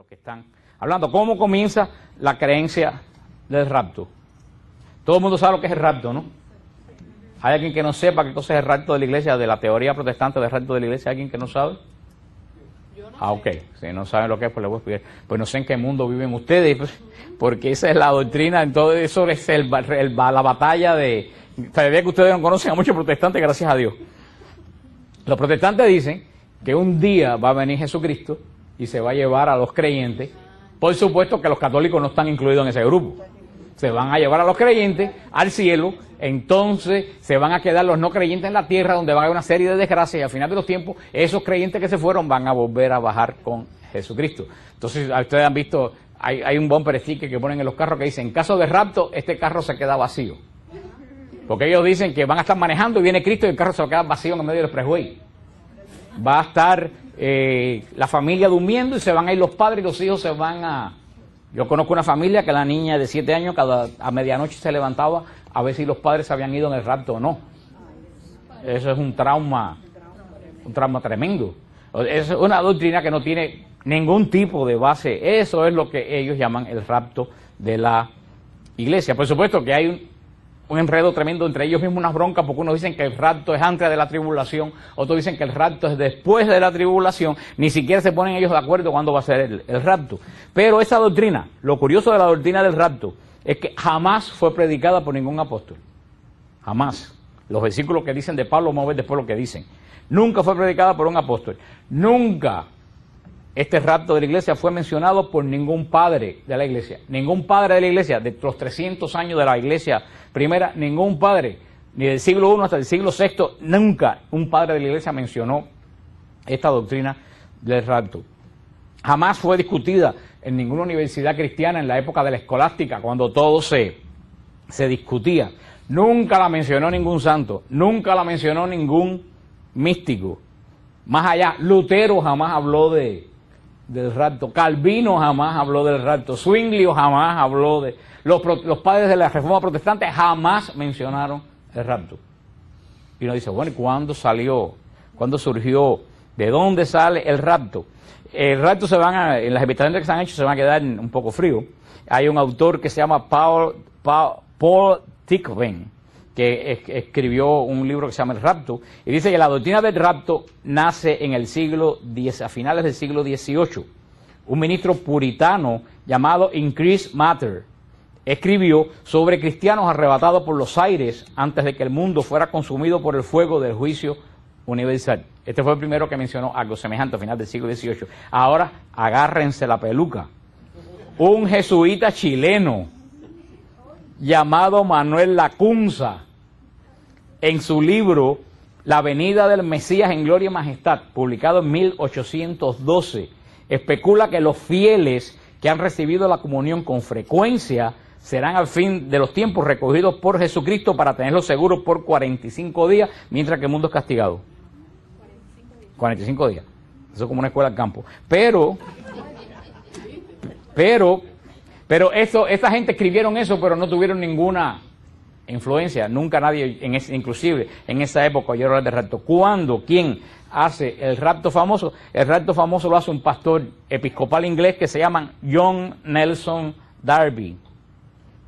los que están hablando. ¿Cómo comienza la creencia del rapto? Todo el mundo sabe lo que es el rapto, ¿no? ¿Hay alguien que no sepa qué cosa es el rapto de la iglesia, de la teoría protestante del rapto de la iglesia? ¿Hay alguien que no sabe? Ok, si no saben lo que es, pues les voy a explicar. Pues no sé en qué mundo viven ustedes, pues, porque esa es la doctrina, en todo eso es la batalla de... Todavía que ustedes no conocen a muchos protestantes, gracias a Dios. Los protestantes dicen que un día va a venir Jesucristo y se va a llevar a los creyentes. Por supuesto que los católicos no están incluidos en ese grupo. Se van a llevar a los creyentes al cielo, entonces se van a quedar los no creyentes en la tierra, donde va a haber una serie de desgracias, y al final de los tiempos, esos creyentes que se fueron van a volver a bajar con Jesucristo. Entonces, ustedes han visto, hay un bumper sticker que ponen en los carros que dice, en caso de rapto, este carro se queda vacío. Porque ellos dicen que van a estar manejando y viene Cristo y el carro se va a quedar vacío en el medio del expressway. Va a estar la familia durmiendo y se van a ir los padres y los hijos se van a... Yo conozco una familia que la niña de 7 años a medianoche se levantaba a ver si los padres se habían ido en el rapto o no. Eso es un trauma tremendo. Es una doctrina que no tiene ningún tipo de base. Eso es lo que ellos llaman el rapto de la iglesia. Por supuesto que hay un enredo tremendo entre ellos mismos, unas broncas, porque unos dicen que el rapto es antes de la tribulación, otros dicen que el rapto es después de la tribulación, ni siquiera se ponen ellos de acuerdo cuándo va a ser el rapto. Pero esa doctrina, lo curioso de la doctrina del rapto, es que jamás fue predicada por ningún apóstol. Jamás. Los versículos que dicen de Pablo, vamos a ver después lo que dicen. Nunca fue predicada por un apóstol. Nunca este rapto de la iglesia fue mencionado por ningún padre de la iglesia. Ningún padre de la iglesia, de los 300 años de la iglesia primera, ningún padre, ni del siglo I hasta el siglo VI, nunca un padre de la iglesia mencionó esta doctrina del rapto. Jamás fue discutida en ninguna universidad cristiana en la época de la escolástica, cuando todo se discutía. Nunca la mencionó ningún santo, nunca la mencionó ningún místico. Más allá, Lutero jamás habló del rapto, Calvino jamás habló del rapto, Zwinglio jamás habló de... Los padres de la Reforma Protestante jamás mencionaron el rapto. Y uno dice, bueno, ¿y cuándo salió? ¿Cuándo surgió? ¿De dónde sale el rapto? El rapto en las investigaciones que se han hecho se van a quedar un poco frío. Hay un autor que se llama Paul Tickven, que escribió un libro que se llama El rapto, y dice que la doctrina del rapto nace en el siglo X, a finales del siglo XVIII. Un ministro puritano llamado Increase Mather escribió sobre cristianos arrebatados por los aires antes de que el mundo fuera consumido por el fuego del juicio universal. Este fue el primero que mencionó algo semejante a final del siglo XVIII. Ahora, agárrense la peluca. Un jesuita chileno llamado Manuel Lacunza, en su libro La venida del Mesías en gloria y majestad, publicado en 1812, especula que los fieles que han recibido la comunión con frecuencia serán al fin de los tiempos recogidos por Jesucristo para tenerlos seguros por 45 días, mientras que el mundo es castigado. 45 días. Eso es como una escuela al campo. Pero esta gente escribieron eso, pero no tuvieron ninguna influencia. Nunca nadie, inclusive en esa época, oyó hablar de rapto. ¿Cuándo? ¿Quién hace el rapto famoso? El rapto famoso lo hace un pastor episcopal inglés que se llama John Nelson Darby.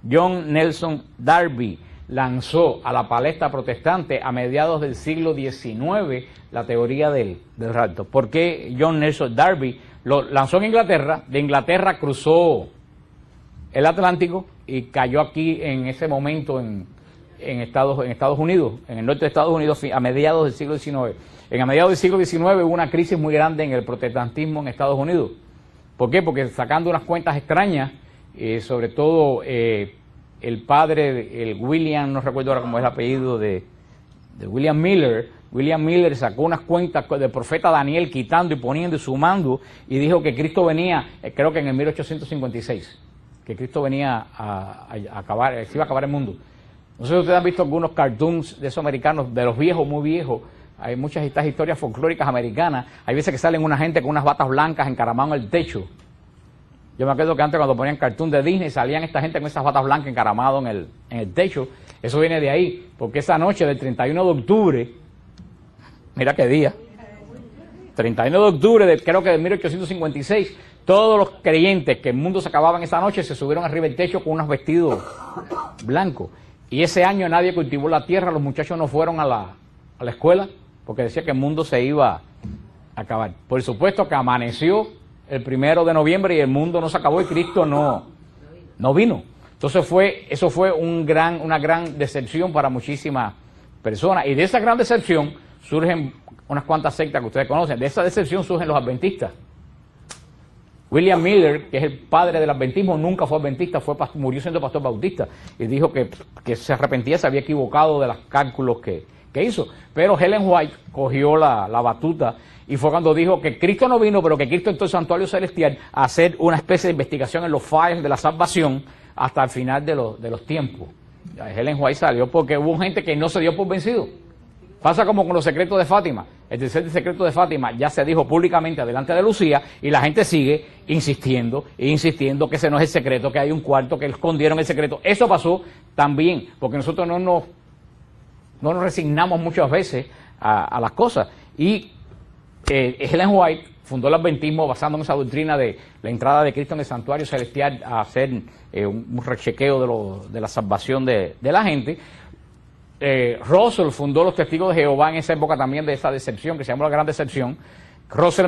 John Nelson Darby lanzó a la palestra protestante a mediados del siglo XIX la teoría del rapto. ¿Por qué John Nelson Darby lo lanzó en Inglaterra? De Inglaterra cruzó el Atlántico y cayó aquí en ese momento en Estados Unidos, en el norte de Estados Unidos, a mediados del siglo XIX. A mediados del siglo XIX hubo una crisis muy grande en el protestantismo en Estados Unidos. ¿Por qué? Porque sacando unas cuentas extrañas, sobre todo el padre, el William, no recuerdo ahora cómo es el apellido de William Miller sacó unas cuentas del profeta Daniel, quitando y poniendo y sumando, y dijo que Cristo venía, creo que en el 1856, que Cristo venía a acabar, se iba a acabar el mundo. No sé si ustedes han visto algunos cartoons de esos americanos, de los viejos, muy viejos. Hay muchas de estas historias folclóricas americanas. Hay veces que salen una gente con unas batas blancas encaramadas en el techo. Yo me acuerdo que antes, cuando ponían cartoon de Disney, salían esta gente con esas batas blancas encaramadas en el techo. Eso viene de ahí, porque esa noche del 31 de octubre, mira qué día, 31 de octubre, creo que de 1856, Todos los creyentes que el mundo se acababa en esa noche se subieron arriba del techo con unos vestidos blancos. Y ese año nadie cultivó la tierra, los muchachos no fueron a la escuela porque decía que el mundo se iba a acabar. Por supuesto que amaneció el 1 de noviembre y el mundo no se acabó y Cristo no vino. Entonces eso fue una gran decepción para muchísimas personas. Y de esa gran decepción surgen unas cuantas sectas que ustedes conocen. De esa decepción surgen los adventistas. William Miller, que es el padre del adventismo, nunca fue adventista, murió siendo pastor bautista. Y dijo que se arrepentía, se había equivocado de los cálculos que hizo. Pero Ellen White cogió la batuta y fue cuando dijo que Cristo no vino, pero que Cristo entró al santuario celestial a hacer una especie de investigación en los files de la salvación hasta el final de los tiempos. Ellen White salió porque hubo gente que no se dio por vencido. Pasa como con los secretos de Fátima. El tercer secreto de Fátima ya se dijo públicamente delante de Lucía y la gente sigue insistiendo e insistiendo que ese no es el secreto, que hay un cuarto, que escondieron el secreto. Eso pasó también, porque nosotros no nos resignamos muchas veces a las cosas. Y Ellen White fundó el adventismo basando en esa doctrina de la entrada de Cristo en el santuario celestial a hacer un rechequeo de la salvación de la gente. Russell fundó los Testigos de Jehová en esa época también de esa decepción, que se llamó la Gran Decepción. Russell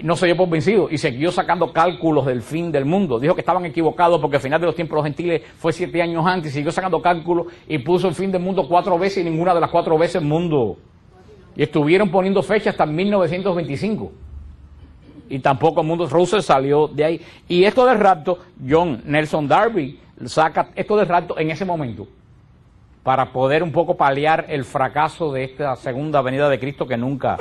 no se dio por vencido y siguió sacando cálculos del fin del mundo. Dijo que estaban equivocados porque el final de los tiempos de los gentiles fue 7 años antes y siguió sacando cálculos y puso el fin del mundo 4 veces y ninguna de las 4 veces el mundo. Y estuvieron poniendo fechas hasta 1925. Y tampoco el mundo. Russell salió de ahí. Y esto del rapto, John Nelson Darby saca esto del rapto en ese momento, para poder un poco paliar el fracaso de esta segunda venida de Cristo que nunca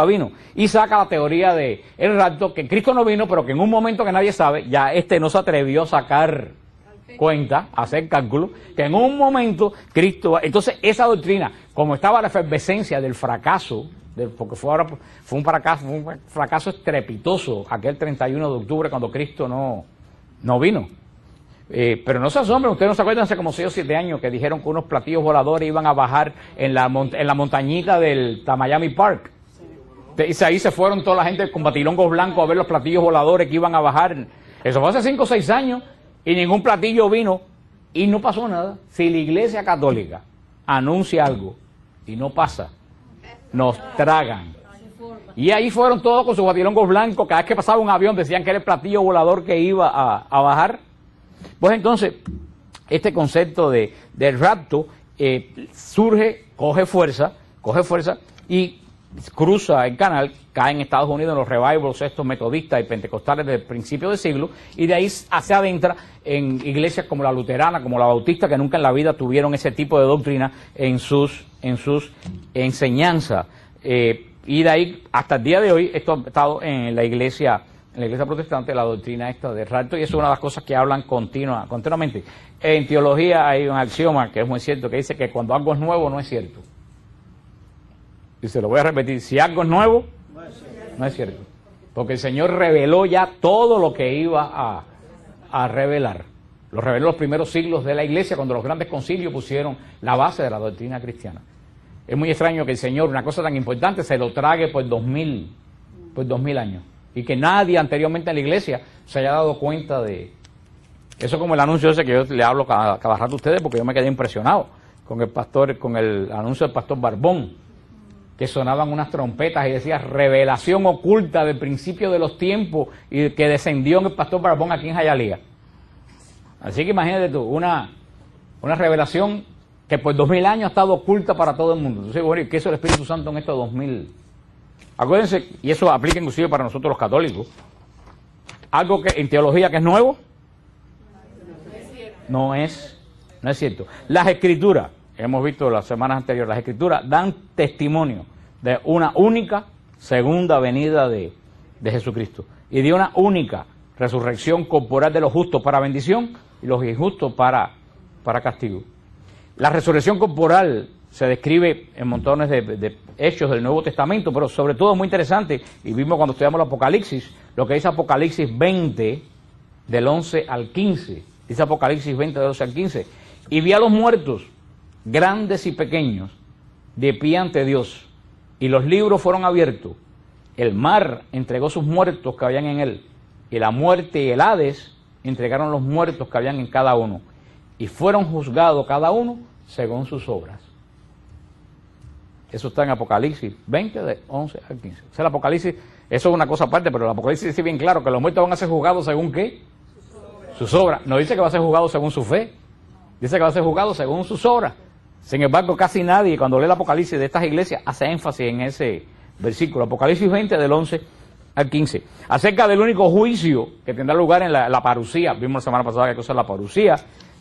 vino. Y saca la teoría de el rapto, que Cristo no vino, pero que en un momento que nadie sabe, ya no se atrevió a sacar cuenta, a hacer cálculo, que en un momento Cristo... Entonces esa doctrina, como estaba la efervescencia del fracaso, porque fue un fracaso estrepitoso aquel 31 de octubre cuando Cristo no vino. Pero no se asombren, ustedes no se acuerdan hace como 6 o 7 años que dijeron que unos platillos voladores iban a bajar en la montañita del Miami Park. Y ahí se fueron toda la gente con batilongos blancos a ver los platillos voladores que iban a bajar. Eso fue hace 5 o 6 años y ningún platillo vino y no pasó nada. Si la Iglesia Católica anuncia algo y no pasa, nos tragan. Y ahí fueron todos con sus batilongos blancos, cada vez que pasaba un avión decían que era el platillo volador que iba a bajar. Pues entonces, este concepto del rapto surge, coge fuerza y cruza el canal, cae en Estados Unidos en los revivals estos metodistas y pentecostales del principio del siglo, y de ahí se adentra en iglesias como la luterana, como la bautista, que nunca en la vida tuvieron ese tipo de doctrina en sus enseñanzas. Y de ahí hasta el día de hoy esto ha estado en la iglesia protestante, la doctrina esta del rapto, y eso es una de las cosas que hablan continuamente. En teología hay un axioma que es muy cierto, que dice que cuando algo es nuevo no es cierto. Y se lo voy a repetir, si algo es nuevo, no es cierto. Porque el Señor reveló ya todo lo que iba a revelar. Lo reveló en los primeros siglos de la iglesia, cuando los grandes concilios pusieron la base de la doctrina cristiana. Es muy extraño que el Señor, una cosa tan importante, se lo trague por 2000 años. Y que nadie anteriormente en la iglesia se haya dado cuenta de eso, como el anuncio ese que yo le hablo cada rato a ustedes, porque yo me quedé impresionado con el anuncio del pastor Barbón, que sonaban unas trompetas y decía revelación oculta del principio de los tiempos, y que descendió en el pastor Barbón aquí en Hialeah. Así que imagínate tú, una revelación que por 2000 años ha estado oculta para todo el mundo. Entonces, bueno, ¿qué hizo el Espíritu Santo en estos 2000? Acuérdense, y eso aplica inclusive para nosotros los católicos, algo que en teología que es nuevo, no es cierto. Las Escrituras, hemos visto las semanas anteriores, las Escrituras dan testimonio de una única segunda venida de Jesucristo y de una única resurrección corporal de los justos para bendición y los injustos para castigo. La resurrección corporal se describe en montones de hechos del Nuevo Testamento, pero sobre todo es muy interesante, y vimos cuando estudiamos el Apocalipsis, lo que dice Apocalipsis 20, del 11 al 15, dice Apocalipsis 20, del 11 al 15, y vi a los muertos, grandes y pequeños, de pie ante Dios, y los libros fueron abiertos, El mar entregó sus muertos que habían en él, y la muerte y el Hades entregaron los muertos que habían en cada uno, y fueron juzgados cada uno según sus obras. Eso está en Apocalipsis 20, de 11 al 15. O sea, el Apocalipsis, eso es una cosa aparte, pero el Apocalipsis dice bien claro que los muertos van a ser juzgados según ¿qué? Sus obras. No dice que va a ser juzgado según su fe, dice que va a ser juzgado según sus obras. Sin embargo, casi nadie, cuando lee el Apocalipsis de estas iglesias, hace énfasis en ese versículo. Apocalipsis 20, del 11 al 15. Acerca del único juicio que tendrá lugar en la parucía. Vimos la semana pasada qué cosa es la parucía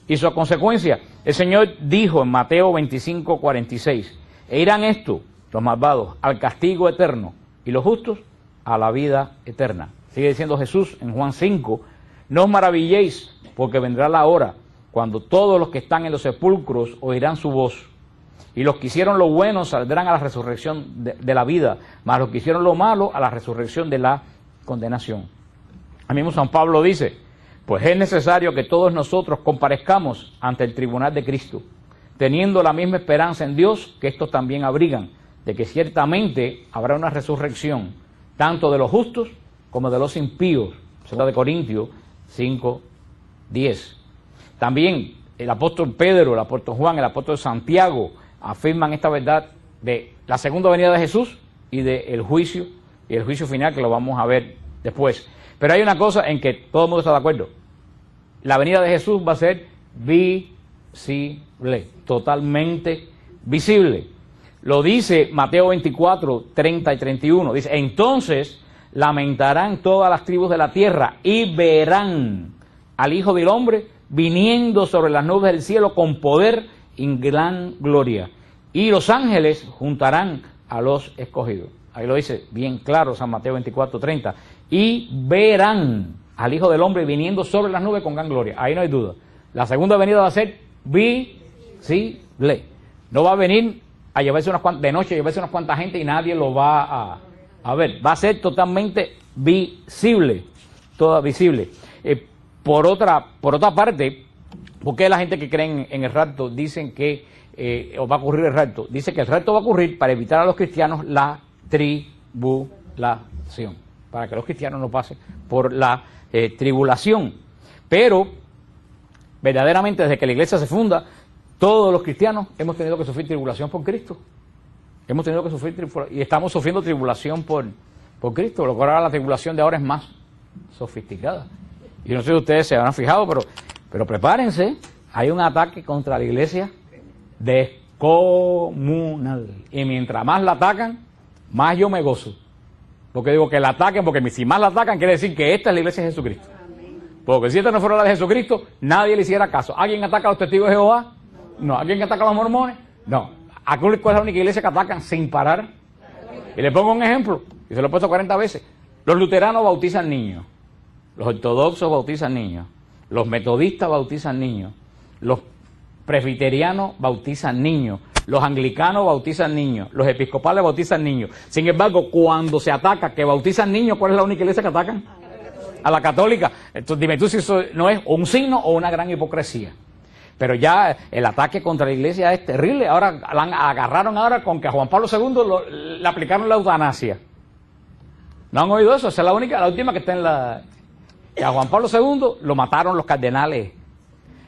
y su consecuencia. El Señor dijo en Mateo 25, 46, e irán estos, los malvados, al castigo eterno, y los justos a la vida eterna. Sigue diciendo Jesús en Juan 5, no os maravilléis, porque vendrá la hora cuando todos los que están en los sepulcros oirán su voz, y los que hicieron lo bueno saldrán a la resurrección de la vida, mas los que hicieron lo malo a la resurrección de la condenación. A mismo San Pablo dice, pues es necesario que todos nosotros comparezcamos ante el tribunal de Cristo, teniendo la misma esperanza en Dios que estos también abrigan, de que ciertamente habrá una resurrección, tanto de los justos como de los impíos. 2 de Corintios 5, 10. También el apóstol Pedro, el apóstol Juan, el apóstol Santiago afirman esta verdad de la segunda venida de Jesús y del juicio, y el juicio final, que lo vamos a ver después. Pero hay una cosa en que todo el mundo está de acuerdo. La venida de Jesús va a ser visible, totalmente visible. Lo dice Mateo 24, 30 y 31. Dice, entonces lamentarán todas las tribus de la tierra y verán al Hijo del Hombre viniendo sobre las nubes del cielo con poder y gran gloria. Y los ángeles juntarán a los escogidos. Ahí lo dice bien claro San Mateo 24, 30. Y verán al Hijo del Hombre viniendo sobre las nubes con gran gloria. Ahí no hay duda. La segunda venida va a ser visible. No va a venir a llevarse de noche, a llevarse unas cuantas gente y nadie lo va a ver. Va a ser totalmente visible. Toda visible. Por otra parte, ¿por qué la gente que cree en el rapto dicen que va a ocurrir el rapto? Dice que el rapto va a ocurrir para evitar a los cristianos la tribulación, para que los cristianos no pasen por la tribulación. Pero, verdaderamente, desde que la iglesia se funda, todos los cristianos hemos tenido que sufrir tribulación por Cristo. Hemos tenido que sufrir y estamos sufriendo tribulación por Cristo, lo cual ahora la tribulación de ahora es más sofisticada. Y no sé si ustedes se habrán fijado, pero prepárense, hay un ataque contra la iglesia descomunal. Y mientras más la atacan, más yo me gozo. Porque digo que la ataquen, porque si más la atacan, quiere decir que esta es la iglesia de Jesucristo. Porque si esta no fuera la de Jesucristo, nadie le hiciera caso. ¿Alguien ataca a los testigos de Jehová? No. ¿Alguien ataca a los mormones? No. ¿Cuál es la única iglesia que atacan sin parar? Y le pongo un ejemplo, y se lo he puesto 40 veces. Los luteranos bautizan niños. Los ortodoxos bautizan niños, los metodistas bautizan niños, los presbiterianos bautizan niños, los anglicanos bautizan niños, los episcopales bautizan niños. Sin embargo, cuando se ataca que bautizan niños, ¿cuál es la única iglesia que atacan? A la católica. Entonces dime tú si eso no es un signo o una gran hipocresía. Pero ya el ataque contra la iglesia es terrible. Ahora la agarraron ahora con que a Juan Pablo II le aplicaron la eutanasia. ¿No han oído eso? Esa es la última que está en la... Y a Juan Pablo II lo mataron los cardenales.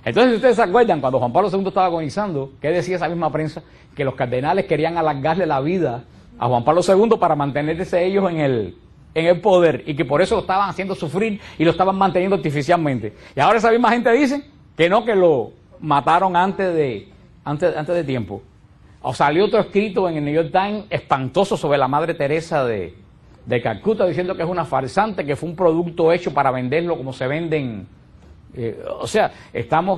Entonces, si ustedes se acuerdan, cuando Juan Pablo II estaba agonizando, ¿qué decía esa misma prensa? Que los cardenales querían alargarle la vida a Juan Pablo II para mantenerse ellos en el poder, y que por eso lo estaban haciendo sufrir y lo estaban manteniendo artificialmente. Y ahora esa misma gente dice que no, que lo mataron antes de tiempo. O salió otro escrito en el New York Times espantoso sobre la Madre Teresa de Calcuta, diciendo que es una farsante, que fue un producto hecho para venderlo como se venden. O sea, están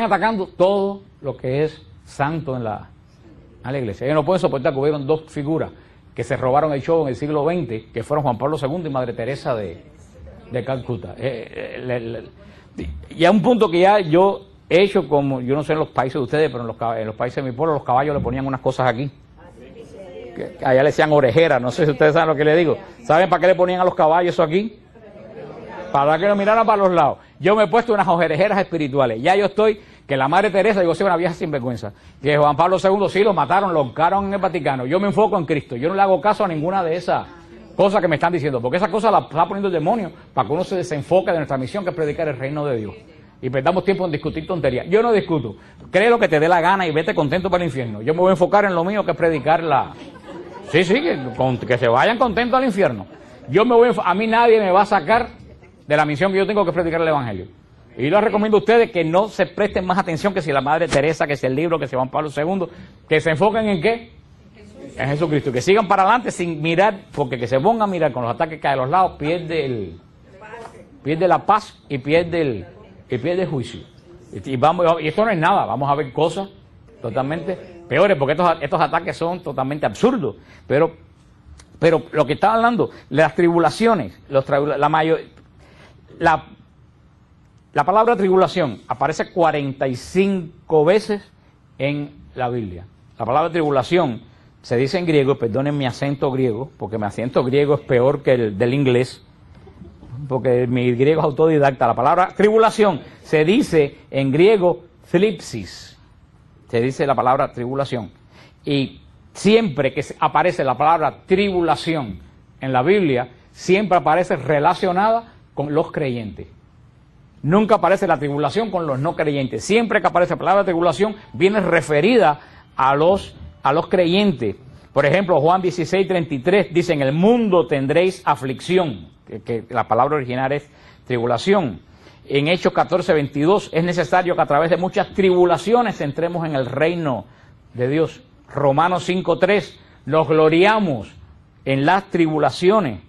atacando todo lo que es santo en la iglesia. Ellos no pueden soportar que hubieron dos figuras que se robaron el show en el siglo XX, que fueron Juan Pablo II y Madre Teresa de Calcuta. Y a un punto que ya yo he hecho, como yo no sé en los países de ustedes, pero en los países de mi pueblo, los caballos le ponían unas cosas aquí. Allá le decían orejeras, no sé si ustedes saben lo que le digo. ¿Saben para qué le ponían a los caballos eso aquí? Para que lo miraran para los lados. Yo me he puesto unas orejeras espirituales. Ya yo estoy, que la Madre Teresa, digo, sí, una vieja sinvergüenza. Que Juan Pablo II sí lo mataron, lo ahorcaron en el Vaticano. Yo me enfoco en Cristo. Yo no le hago caso a ninguna de esas cosas que me están diciendo, porque esa cosa la está poniendo el demonio para que uno se desenfoque de nuestra misión, que es predicar el reino de Dios. Y perdamos tiempo en discutir tonterías. Yo no discuto. Cree lo que te dé la gana y vete contento para el infierno. Yo me voy a enfocar en lo mío, que es predicar la... Sí, que se vayan contentos al infierno. Yo me voy a mí nadie me va a sacar de la misión que yo tengo, que es predicar el evangelio. Y yo les recomiendo a ustedes que no se presten más atención que si la Madre Teresa, que si el libro, que si Juan Pablo II, que se enfoquen en ¿qué? En Jesucristo. Que sigan para adelante sin mirar, porque que se pongan a mirar con los ataques que hay a los lados, pierde la paz y pierde el juicio. Y esto no es nada, vamos a ver cosas totalmente peores, porque estos ataques son totalmente absurdos. Pero lo que está hablando, las tribulaciones, la palabra tribulación aparece 45 veces en la Biblia. La palabra tribulación se dice en griego, perdonen mi acento griego, porque mi acento griego es peor que el del inglés, porque mi griego es autodidacta. La palabra tribulación se dice en griego thlipsis, se dice la palabra tribulación. Y siempre que aparece la palabra tribulación en la Biblia, siempre aparece relacionada con los creyentes. Nunca aparece la tribulación con los no creyentes. Siempre que aparece la palabra tribulación, viene referida a los creyentes. Por ejemplo, Juan 16:33 dice, en el mundo tendréis aflicción, que la palabra original es tribulación. En Hechos 14:22 es necesario que a través de muchas tribulaciones entremos en el reino de Dios. Romanos 5:3, nos gloriamos en las tribulaciones.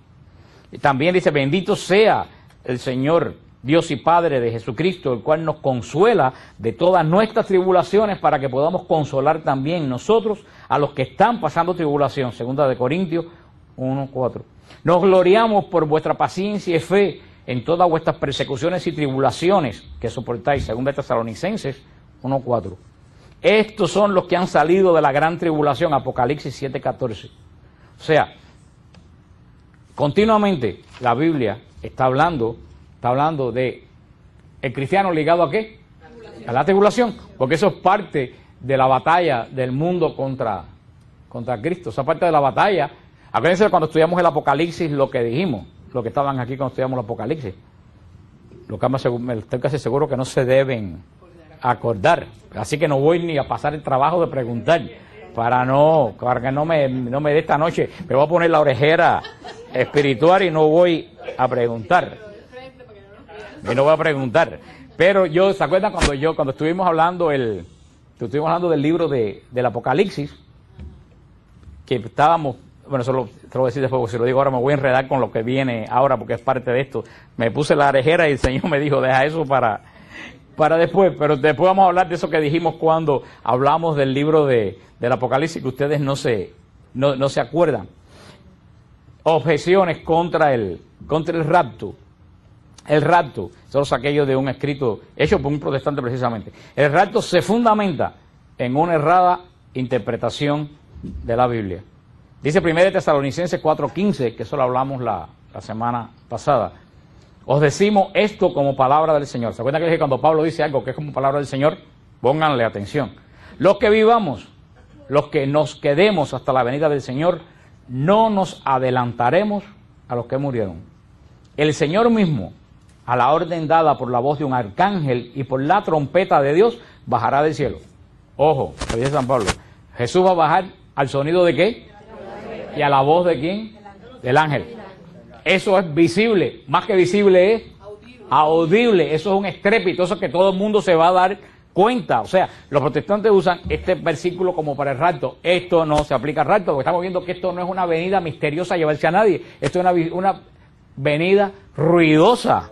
Y también dice, bendito sea el Señor, Dios y Padre de Jesucristo, el cual nos consuela de todas nuestras tribulaciones para que podamos consolar también nosotros a los que están pasando tribulación. Segunda de Corintios 1:4. Nos gloriamos por vuestra paciencia y fe en todas vuestras persecuciones y tribulaciones que soportáis. Segunda de Tesalonicenses 1:4. Estos son los que han salido de la gran tribulación. Apocalipsis 7:14. O sea, continuamente la Biblia está hablando de el cristiano ligado ¿a qué? A la tribulación, porque eso es parte de la batalla del mundo contra Cristo. Esa parte de la batalla. Acuérdense cuando estudiamos el Apocalipsis lo que dijimos, lo que estaban aquí cuando estudiamos el Apocalipsis. Lo que me estoy casi seguro que no se deben acordar. Así que no voy ni a pasar el trabajo de preguntar para que no me dé esta noche. Me voy a poner la orejera espiritual y no voy a preguntar. Y no voy a preguntar. Pero ¿se acuerdan cuando estuvimos hablando del libro del Apocalipsis? Que estábamos, bueno, eso te lo voy a decir después, porque si lo digo ahora me voy a enredar con lo que viene ahora, porque es parte de esto. Me puse la orejera y el Señor me dijo, deja eso para después. Pero después vamos a hablar de eso que dijimos cuando hablamos del libro del Apocalipsis, que ustedes no se acuerdan. Objeciones contra el rapto. El rapto, eso lo saqué yo de un escrito hecho por un protestante precisamente. El rapto se fundamenta en una errada interpretación de la Biblia. Dice 1 Tesalonicenses 4:15, que eso lo hablamos la semana pasada. Os decimos esto como palabra del Señor. ¿Se acuerdan que dije cuando Pablo dice algo que es como palabra del Señor? Pónganle atención. Los que vivamos, los que nos quedemos hasta la venida del Señor, no nos adelantaremos a los que murieron. El Señor mismo, a la orden dada por la voz de un arcángel y por la trompeta de Dios, bajará del cielo. Ojo, lo dice San Pablo. Jesús va a bajar al sonido de ¿qué? ¿Y a la voz de quién? Del ángel. Eso es visible. Más que visible es audible. Eso es un estrépito. Eso es que todo el mundo se va a dar cuenta. O sea, los protestantes usan este versículo como para el rapto. Esto no se aplica al rapto, porque estamos viendo que esto no es una venida misteriosa a llevarse a nadie. Esto es una venida ruidosa.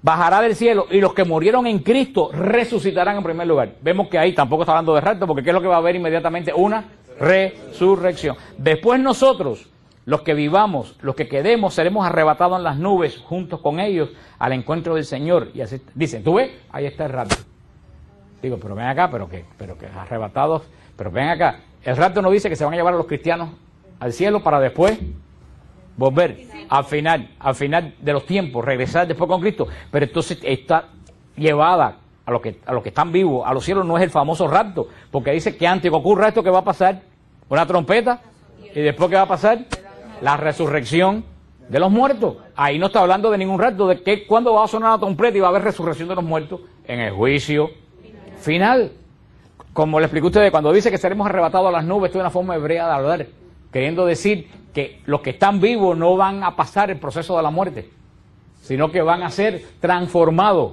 Bajará del cielo y los que murieron en Cristo resucitarán en primer lugar. Vemos que ahí tampoco está hablando de rapto, porque ¿qué es lo que va a haber inmediatamente? Una resurrección. Después nosotros, los que vivamos, los que quedemos, seremos arrebatados en las nubes juntos con ellos al encuentro del Señor. Y así dicen, ¿tú ves? Ahí está el rapto. Digo, pero ven acá, pero que arrebatados, pero ven acá. El rapto no dice que se van a llevar a los cristianos al cielo para después volver al final de los tiempos, regresar después con Cristo. Pero entonces está llevada a los que están vivos a los cielos, no es el famoso rapto, porque dice que antes que ocurra esto, ¿qué va a pasar? Una trompeta, y después ¿qué va a pasar? La resurrección de los muertos. Ahí no está hablando de ningún rapto, de que cuando va a sonar la trompeta y va a haber resurrección de los muertos en el juicio final. Como le expliqué a ustedes, cuando dice que seremos arrebatados a las nubes, esto es una forma hebrea de hablar, queriendo decir que los que están vivos no van a pasar el proceso de la muerte, sino que van a ser transformados,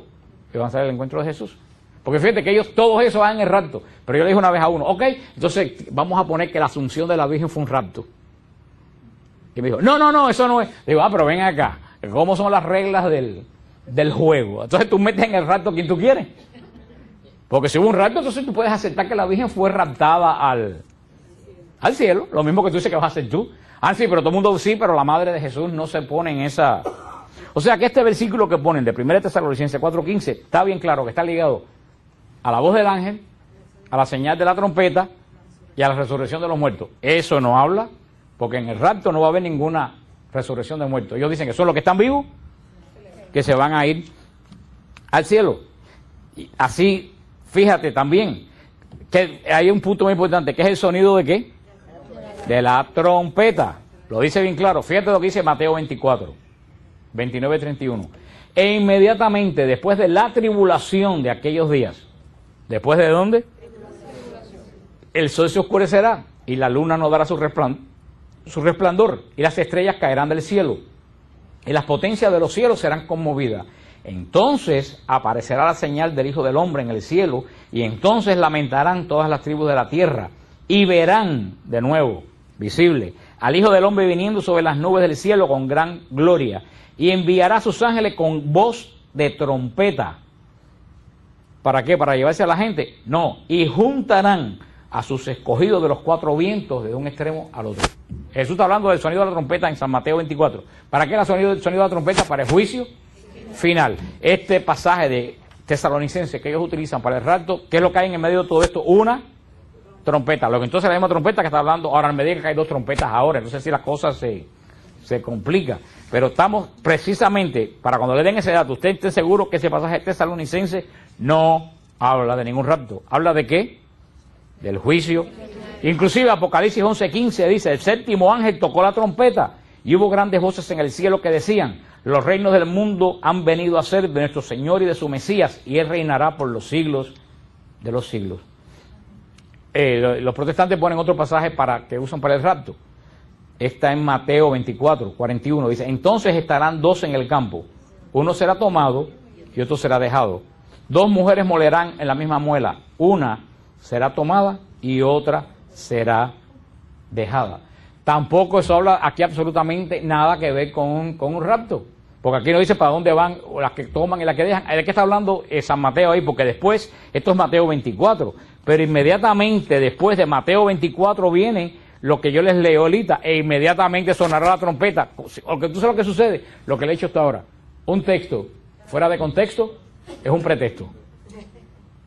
que van a ser el encuentro de Jesús. Porque fíjate que ellos, todos esos van en el rapto. Pero yo le dije una vez a uno, ok, entonces vamos a poner que la asunción de la Virgen fue un rapto. Y me dijo, no, eso no es. Digo, pero ven acá, ¿cómo son las reglas del juego? Entonces tú metes en el rapto a quien tú quieres. Porque si hubo un rapto, entonces tú puedes aceptar que la Virgen fue raptada al cielo. Lo mismo que tú dices que vas a hacer tú. Ah, sí, pero todo el mundo sí, pero la Madre de Jesús no se pone en esa... O sea que este versículo que ponen de 1 Tesalonicenses 4:15 está bien claro que está ligado a la voz del ángel, a la señal de la trompeta y a la resurrección de los muertos. Eso no habla, porque en el rapto no va a haber ninguna resurrección de muertos. Ellos dicen que son los que están vivos, que se van a ir al cielo. Y así, fíjate también, que hay un punto muy importante, que es el sonido de ¿qué? De la trompeta. Lo dice bien claro. Fíjate lo que dice Mateo 24, 29-31. E inmediatamente después de la tribulación de aquellos días, ¿después de dónde? El sol se oscurecerá y la luna no dará su resplandor y las estrellas caerán del cielo y las potencias de los cielos serán conmovidas. Entonces aparecerá la señal del Hijo del Hombre en el cielo y entonces lamentarán todas las tribus de la tierra y verán de nuevo, visible, al Hijo del Hombre viniendo sobre las nubes del cielo con gran gloria y enviará a sus ángeles con voz de trompeta. ¿Para qué? ¿Para llevarse a la gente? No, y juntarán a sus escogidos de los cuatro vientos de un extremo al otro. Jesús está hablando del sonido de la trompeta en San Mateo 24. ¿Para qué el sonido de la trompeta? Para el juicio final. Este pasaje de Tesalonicenses que ellos utilizan para el rapto, ¿qué es lo que hay en el medio de todo esto? Una trompeta. Lo que entonces la misma trompeta que está hablando, ahora me diga que hay dos trompetas ahora, entonces sí las cosas se complican. Pero estamos precisamente, para cuando le den ese dato, usted esté seguro que ese pasaje tesalonicense no habla de ningún rapto. ¿Habla de qué? Del juicio. Inclusive Apocalipsis 11:15 dice, el séptimo ángel tocó la trompeta y hubo grandes voces en el cielo que decían, los reinos del mundo han venido a ser de nuestro Señor y de su Mesías y Él reinará por los siglos de los siglos. Los protestantes ponen otro pasaje que usan para el rapto. Está en Mateo 24:41. Dice, entonces estarán dos en el campo. Uno será tomado y otro será dejado. Dos mujeres molerán en la misma muela. Una será tomada y otra será dejada. Tampoco eso habla aquí absolutamente nada que ver con un rapto. Porque aquí no dice para dónde van las que toman y las que dejan. ¿De qué está hablando San Mateo ahí? Porque después, esto es Mateo 24. Pero inmediatamente después de Mateo 24 viene lo que yo les leo ahorita. E inmediatamente sonará la trompeta. Porque tú sabes lo que sucede. Lo que le he hecho hasta ahora. Un texto fuera de contexto es un pretexto.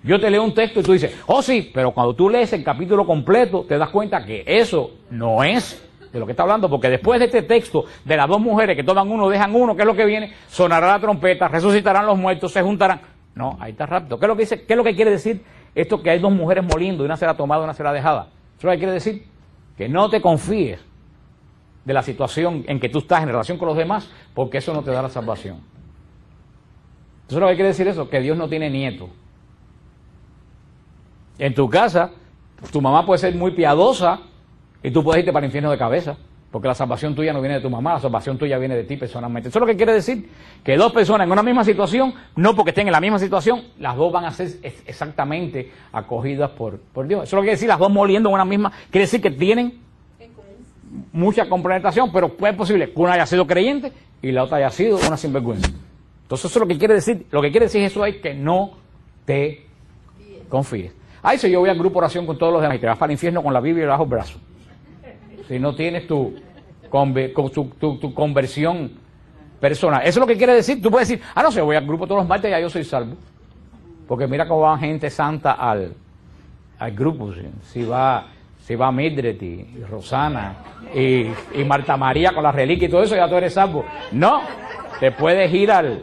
Yo te leo un texto y tú dices, oh sí, pero cuando tú lees el capítulo completo te das cuenta que eso no es de lo que está hablando, porque después de este texto de las dos mujeres que toman uno, dejan uno, ¿qué es lo que viene? Sonará la trompeta, resucitarán los muertos, se juntarán. No, ahí está rapto. ¿Qué es lo que dice? ¿Qué es lo que quiere decir esto que hay dos mujeres moliendo y una será tomada y una será dejada? Eso es lo que quiere decir. Que no te confíes de la situación en que tú estás en relación con los demás, porque eso no te da la salvación. Eso es lo que quiere decir eso, que Dios no tiene nieto. En tu casa, tu mamá puede ser muy piadosa y tú puedes irte para el infierno de cabeza, porque la salvación tuya no viene de tu mamá, la salvación tuya viene de ti personalmente. Eso es lo que quiere decir, que dos personas en una misma situación, no porque estén en la misma situación, las dos van a ser exactamente acogidas por Dios. Eso es lo que quiere decir, las dos moliendo en una misma, quiere decir que tienen mucha complementación, pero es posible que una haya sido creyente y la otra haya sido una sinvergüenza. Entonces eso es lo que quiere decir. Lo que quiere decir eso es que no te confíes. Ahí si yo voy al grupo oración con todos los demás y te vas para el infierno con la Biblia bajo el brazo. Si no tienes tu conversión personal. Eso es lo que quiere decir. Tú puedes decir, no sé, voy al grupo todos los martes y ya yo soy salvo. Porque mira cómo va gente santa al grupo. Si va Mildred y Rosana y Marta María con la reliquia y todo eso, ya tú eres salvo. No, te puedes ir al...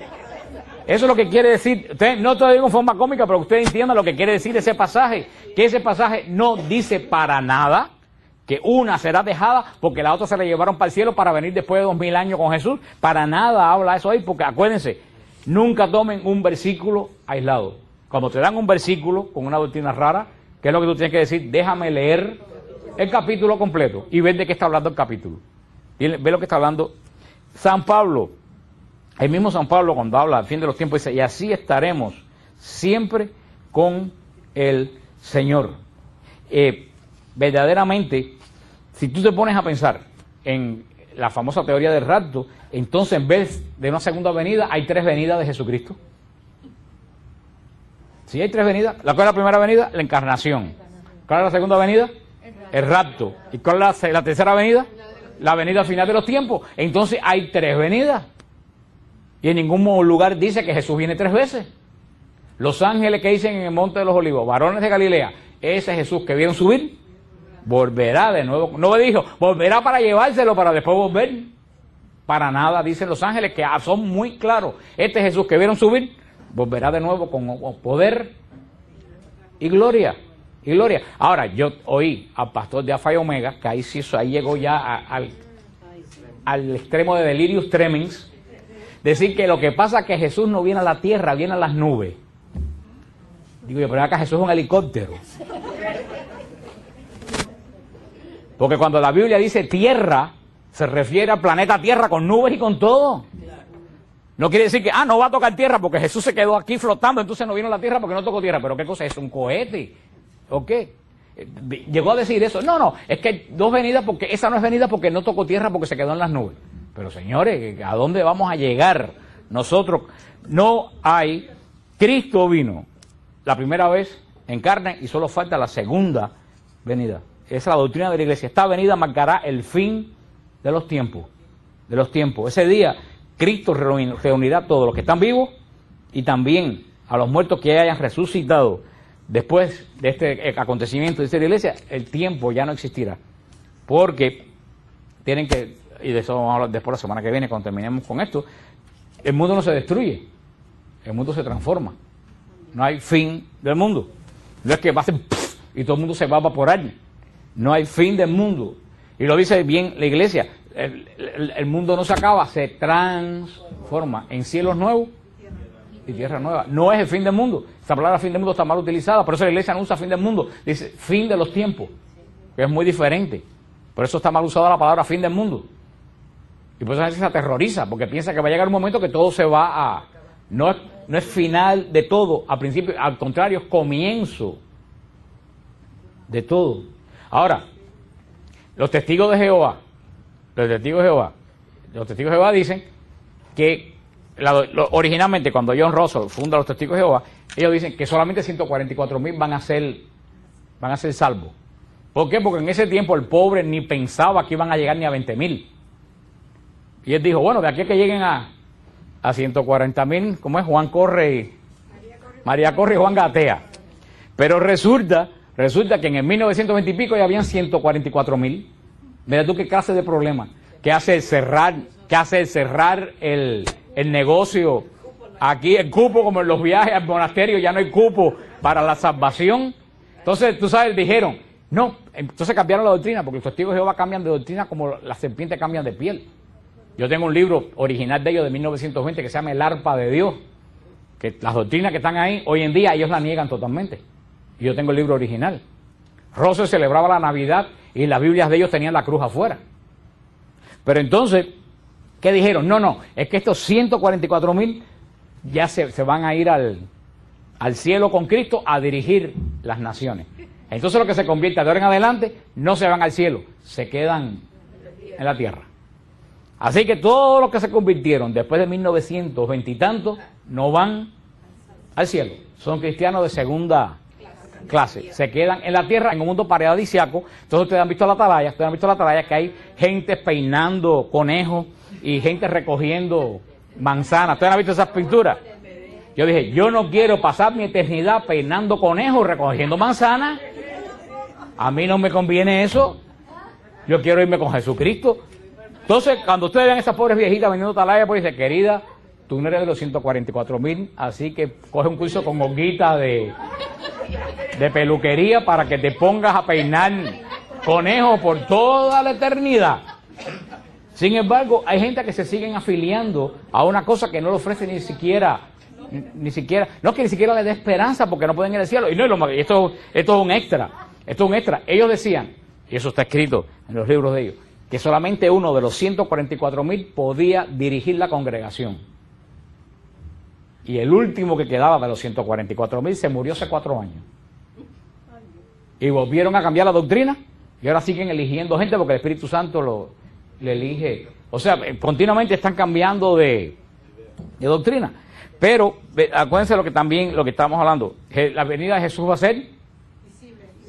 Eso es lo que quiere decir. Usted, no te lo digo en forma cómica, pero usted entienda lo que quiere decir ese pasaje. Que ese pasaje no dice para nada que una será dejada porque la otra se la llevaron para el cielo para venir después de 2000 años con Jesús. Para nada habla eso ahí, porque acuérdense, nunca tomen un versículo aislado. Cuando te dan un versículo con una doctrina rara, ¿qué es lo que tú tienes que decir? Déjame leer el capítulo completo y ver de qué está hablando el capítulo. Y ve lo que está hablando San Pablo. El mismo San Pablo, cuando habla al fin de los tiempos, dice, y así estaremos siempre con el Señor. Verdaderamente, si tú te pones a pensar en la famosa teoría del rapto, entonces en vez de una segunda venida, hay 3 venidas de Jesucristo. Si hay 3 venidas, ¿cuál es la primera venida? La encarnación. ¿Cuál es la segunda venida? El rapto. ¿Y cuál es la tercera venida? La venida final de los tiempos. Entonces hay 3 venidas. Y en ningún lugar dice que Jesús viene 3 veces. Los ángeles que dicen en el Monte de los Olivos, varones de Galilea, ese Jesús que vieron subir, volverá de nuevo. No me dijo, volverá para llevárselo para después volver. Para nada, dicen los ángeles, que son muy claros. Este Jesús que vieron subir, volverá de nuevo con poder y gloria. Y gloria. Ahora, yo oí al pastor de Alfa y Omega, que ahí llegó ya al extremo de delirius tremens, decir que lo que pasa es que Jesús no viene a la tierra, viene a las nubes. Digo yo, pero acá Jesús es un helicóptero. Porque cuando la Biblia dice tierra, se refiere al planeta Tierra con nubes y con todo. No quiere decir que, no va a tocar tierra porque Jesús se quedó aquí flotando, entonces no vino a la tierra porque no tocó tierra. Pero ¿qué cosa es? ¿Un cohete? ¿O qué? Llegó a decir eso. No, es que hay 2 venidas, porque esa no es venida porque no tocó tierra, porque se quedó en las nubes. Pero señores, ¿a dónde vamos a llegar? Nosotros no hay. Cristo vino la primera vez en carne y solo falta la segunda venida. Esa es la doctrina de la iglesia. Esta venida marcará el fin de los tiempos. Ese día Cristo reunirá a todos los que están vivos y también a los muertos que hayan resucitado. Después de este acontecimiento, dice la iglesia, el tiempo ya no existirá. Porque tienen que, y de eso vamos a hablar después la semana que viene cuando terminemos con esto, el mundo no se destruye, el mundo se transforma. No hay fin del mundo. No es que va a ser y todo el mundo se va a evaporar. No hay fin del mundo. Y lo dice bien la iglesia, el mundo no se acaba, se transforma en cielos nuevos y tierra nueva. No es el fin del mundo. Esta palabra fin del mundo está mal utilizada, por eso la iglesia no usa fin del mundo, dice fin de los tiempos, que es muy diferente. Por eso está mal usada la palabra fin del mundo. Y por eso la gente se aterroriza, porque piensa que va a llegar un momento que todo se va a... No es final de todo, al principio, al contrario, es comienzo de todo. Ahora, los testigos de Jehová dicen que originalmente cuando John Russell funda los testigos de Jehová, ellos dicen que solamente 144,000 van a ser salvos. ¿Por qué? Porque en ese tiempo el pobre ni pensaba que iban a llegar ni a 20,000. Y él dijo, bueno, de aquí a que lleguen a 140,000, ¿cómo es? Juan corre, María corre y Juan gatea. Pero resulta que en el 1920 y pico ya habían 144,000. Mira tú qué clase de problema. ¿Qué hace cerrar el negocio? Aquí el cupo, como en los viajes al monasterio, ya no hay cupo para la salvación. Entonces, tú sabes, dijeron, no, entonces cambiaron la doctrina, porque los testigos de Jehová cambian de doctrina como las serpientes cambian de piel. Yo tengo un libro original de ellos de 1920 que se llama El Arpa de Dios, que las doctrinas que están ahí, hoy en día ellos la niegan totalmente. Y yo tengo el libro original. Russell celebraba la Navidad y las Biblias de ellos tenían la cruz afuera. Pero entonces, ¿qué dijeron? No, es que estos 144,000 ya se van a ir al cielo con Cristo a dirigir las naciones. Entonces lo que se convierte de ahora en adelante, no se van al cielo, se quedan en la tierra. Así que todos los que se convirtieron después de 1920 y tantos, no van al cielo. Son cristianos de segunda clase. Se quedan en la tierra, en un mundo paradisíaco. Entonces ustedes han visto la atalaya, que hay gente peinando conejos y gente recogiendo manzanas. ¿Ustedes han visto esas pinturas? Yo dije, yo no quiero pasar mi eternidad peinando conejos, recogiendo manzanas. A mí no me conviene eso. Yo quiero irme con Jesucristo. Entonces, cuando ustedes ven a esas pobres viejitas vendiendo atalaya, pues dice, querida, tú no eres de los 144,000, así que coge un curso con Olguita de peluquería para que te pongas a peinar Conejo por toda la eternidad. Sin embargo, hay gente que se siguen afiliando a una cosa que no le ofrece ni siquiera, no que ni siquiera le dé esperanza porque no pueden ir al cielo. Y no, esto es un extra, esto es un extra. Ellos decían, y eso está escrito en los libros de ellos, que solamente uno de los 144,000 podía dirigir la congregación. Y el último que quedaba de los 144,000 se murió hace 4 años. Y volvieron a cambiar la doctrina y ahora siguen eligiendo gente porque el Espíritu Santo le elige. O sea, continuamente están cambiando de doctrina. Pero acuérdense lo que estamos hablando. La venida de Jesús va a ser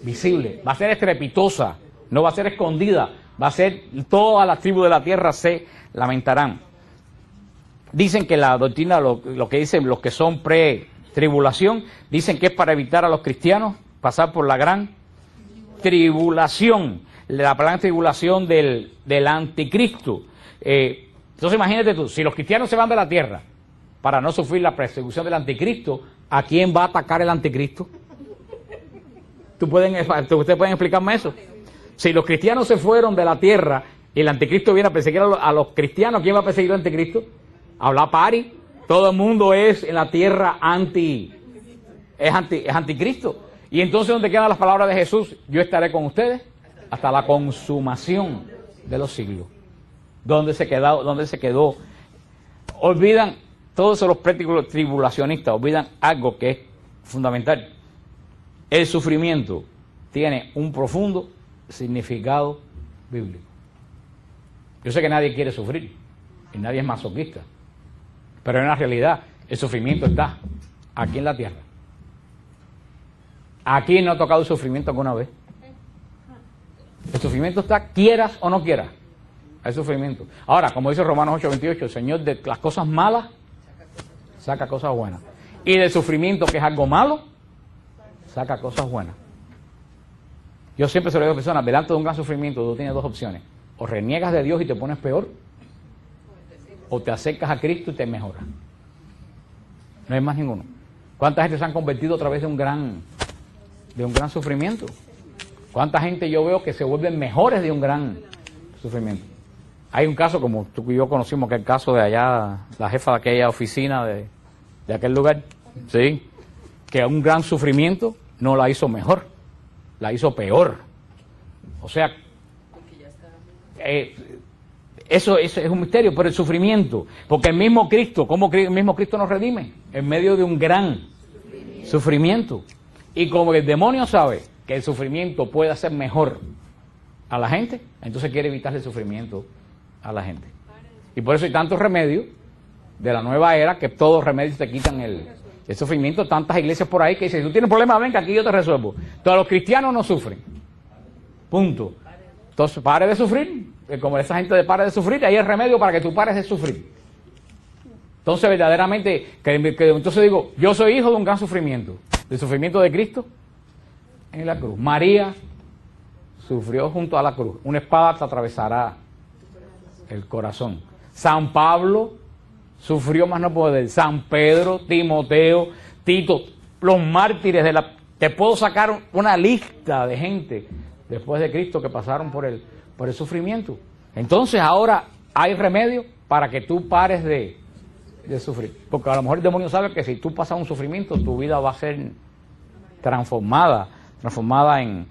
visible, va a ser estrepitosa, no va a ser escondida, va a ser, todas las tribus de la tierra se lamentarán. Dicen que la doctrina, lo que dicen los que son pre-tribulación, dicen que es para evitar a los cristianos pasar por la gran tribulación, la gran tribulación del anticristo. Entonces imagínate tú, si los cristianos se van de la tierra para no sufrir la persecución del anticristo, ¿a quién va a atacar el anticristo? ¿Ustedes pueden explicarme eso? Si los cristianos se fueron de la tierra y el anticristo viene a perseguir a los cristianos, ¿quién va a perseguir al anticristo? Habla pari, todo el mundo es en la tierra es anticristo. Y entonces, ¿dónde quedan las palabras de Jesús? Yo estaré con ustedes hasta la consumación de los siglos. ¿Dónde se quedó? Olvidan, todos los tribulacionistas olvidan algo que es fundamental. El sufrimiento tiene un profundo significado bíblico. Yo sé que nadie quiere sufrir y nadie es masoquista, pero en la realidad el sufrimiento está aquí en la tierra. Aquí no ha tocado el sufrimiento alguna vez. El sufrimiento está, quieras o no quieras, hay sufrimiento. Ahora, como dice Romanos 8:28, el Señor de las cosas malas saca cosas buenas, y del sufrimiento, que es algo malo, saca cosas buenas. Yo siempre se lo digo a personas, delante de un gran sufrimiento tú tienes dos opciones: o reniegas de Dios y te pones peor, o te acercas a Cristo y te mejoras. No hay más ninguno. ¿Cuánta gente se han convertido a través de un gran sufrimiento? ¿Cuánta gente yo veo que se vuelven mejores de un gran sufrimiento? Hay un caso, como tú y yo conocimos, que es el caso de allá, la jefa de aquella oficina de aquel lugar, ¿sí? Que un gran sufrimiento no la hizo mejor, la hizo peor. O sea, eso es un misterio, pero el sufrimiento, porque el mismo Cristo, ¿cómo el mismo Cristo nos redime? En medio de un gran sufrimiento. Y como el demonio sabe que el sufrimiento puede hacer mejor a la gente, entonces quiere evitar el sufrimiento a la gente. Y por eso hay tantos remedios de la nueva era, que todos los remedios te quitan el sufrimiento. Tantas iglesias por ahí que dicen, si tú tienes problemas, ven que aquí yo te resuelvo. Todos los cristianos no sufren. Punto. Entonces, pare de sufrir. Como esa gente de pare de sufrir, ahí hay el remedio para que tú pares de sufrir. Entonces, verdaderamente, entonces digo, yo soy hijo de un gran sufrimiento. El sufrimiento de Cristo en la cruz. María sufrió junto a la cruz. Una espada te atravesará el corazón. San Pablo sufrió más no poder. San Pedro, Timoteo, Tito, los mártires de la... Te puedo sacar una lista de gente después de Cristo que pasaron por el sufrimiento. Entonces ahora hay remedio para que tú pares de sufrir. Porque a lo mejor el demonio sabe que si tú pasas un sufrimiento, tu vida va a ser transformada en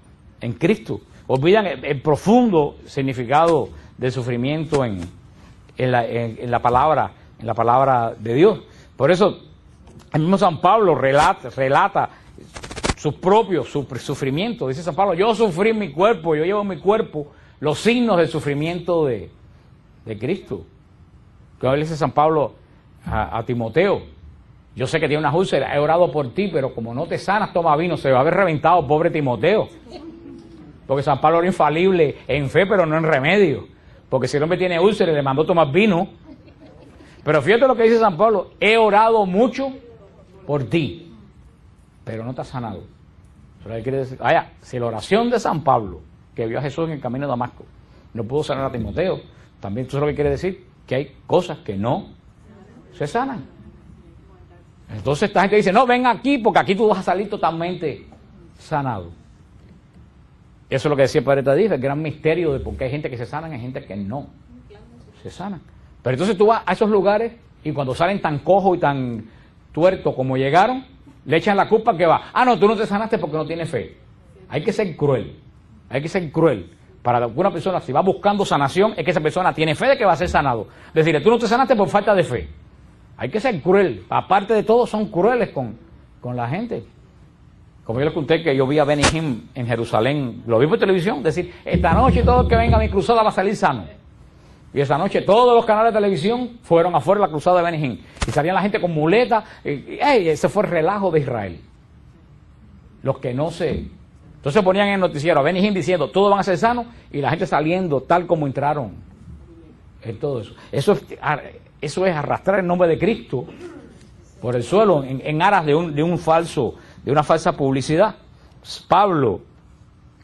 Cristo. Olvidan el profundo significado del sufrimiento en la palabra de Dios. Por eso el mismo San Pablo relata sus propios sufrimientos. Dice San Pablo, yo sufrí en mi cuerpo, yo llevo en mi cuerpo los signos del sufrimiento de Cristo. Que dice San Pablo a Timoteo, yo sé que tiene unas úlceras, he orado por ti, pero como no te sanas, toma vino. Se va a haber reventado, pobre Timoteo. Porque San Pablo era infalible en fe, pero no en remedio. Porque si el hombre tiene úlceras, le mandó tomar vino. Pero fíjate lo que dice San Pablo, he orado mucho por ti, pero no te has sanado. Eso quiere decir, si la oración de San Pablo, que vio a Jesús en el camino de Damasco, no pudo sanar a Timoteo, también eso es lo que quiere decir, que hay cosas que no se sanan. Entonces esta gente dice, no, ven aquí, porque aquí tú vas a salir totalmente sanado. Eso es lo que decía el Padre Tadif, el gran misterio de por qué hay gente que se sana y hay gente que no se sana. Pero entonces tú vas a esos lugares y cuando salen tan cojos y tan tuertos como llegaron, le echan la culpa que va. Ah, no, tú no te sanaste porque no tienes fe. Hay que ser cruel. Hay que ser cruel. Para alguna persona, si va buscando sanación, es que esa persona tiene fe de que va a ser sanado. Decirle, tú no te sanaste por falta de fe. Hay que ser cruel. Aparte de todo, son crueles con la gente. Como yo les conté que yo vi a Benny Hinn en Jerusalén, lo vi por televisión, decir, esta noche todo el que venga a mi cruzada va a salir sano. Y esa noche todos los canales de televisión fueron afuera de la cruzada de Benny Hinn. Y salían la gente con muletas. Ese fue el relajo de Israel. Los que no se... Entonces ponían en el noticiero a Benny Hinn diciendo, todos van a ser sanos, y la gente saliendo tal como entraron. En todo eso. Eso es arrastrar el nombre de Cristo por el suelo en aras de una falsa publicidad. Pablo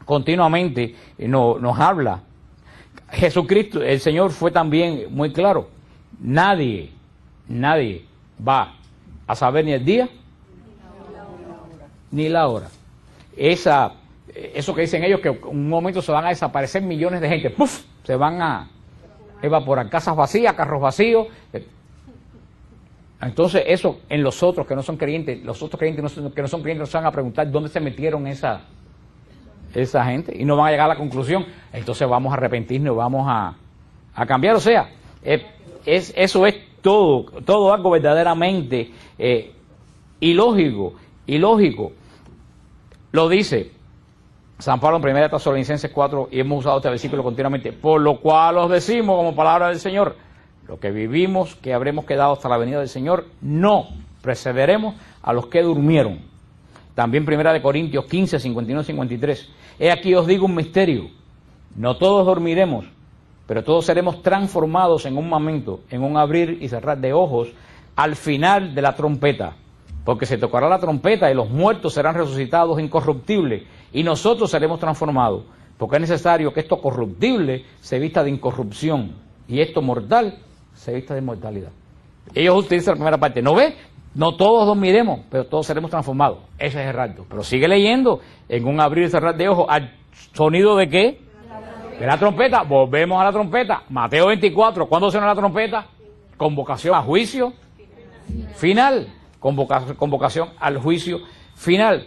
continuamente nos habla. Jesucristo, el Señor, fue también muy claro. Nadie va a saber ni el día ni la hora. Eso que dicen ellos, que en un momento se van a desaparecer millones de gente, ¡puf!, se van a evaporar, casas vacías, carros vacíos. Entonces eso en los otros que no son creyentes, los otros creyentes que no son creyentes nos van a preguntar dónde se metieron esa gente, y no van a llegar a la conclusión, entonces vamos a arrepentirnos, vamos a cambiar. O sea, eso es todo algo verdaderamente ilógico. Lo dice San Pablo en 1 Tesalonicenses 4, y hemos usado este versículo continuamente, por lo cual os decimos como palabra del Señor, lo que vivimos, que habremos quedado hasta la venida del Señor, no precederemos a los que durmieron. También 1 Corintios 15, 51 y 53. He aquí os digo un misterio, no todos dormiremos, pero todos seremos transformados en un momento, en un abrir y cerrar de ojos, al final de la trompeta. Porque se tocará la trompeta y los muertos serán resucitados incorruptibles y nosotros seremos transformados. Porque es necesario que esto corruptible se vista de incorrupción y esto mortal se vista de mortalidad. Ellos utilizan la primera parte. ¿No ves? No todos dormiremos, pero todos seremos transformados. Ese es el rapto. Pero sigue leyendo, en un abrir y cerrar de ojos, ¿al sonido de qué? De la trompeta. Volvemos a la trompeta. Mateo 24. ¿Cuándo suena la trompeta? Convocación a juicio final. Convocación al juicio final.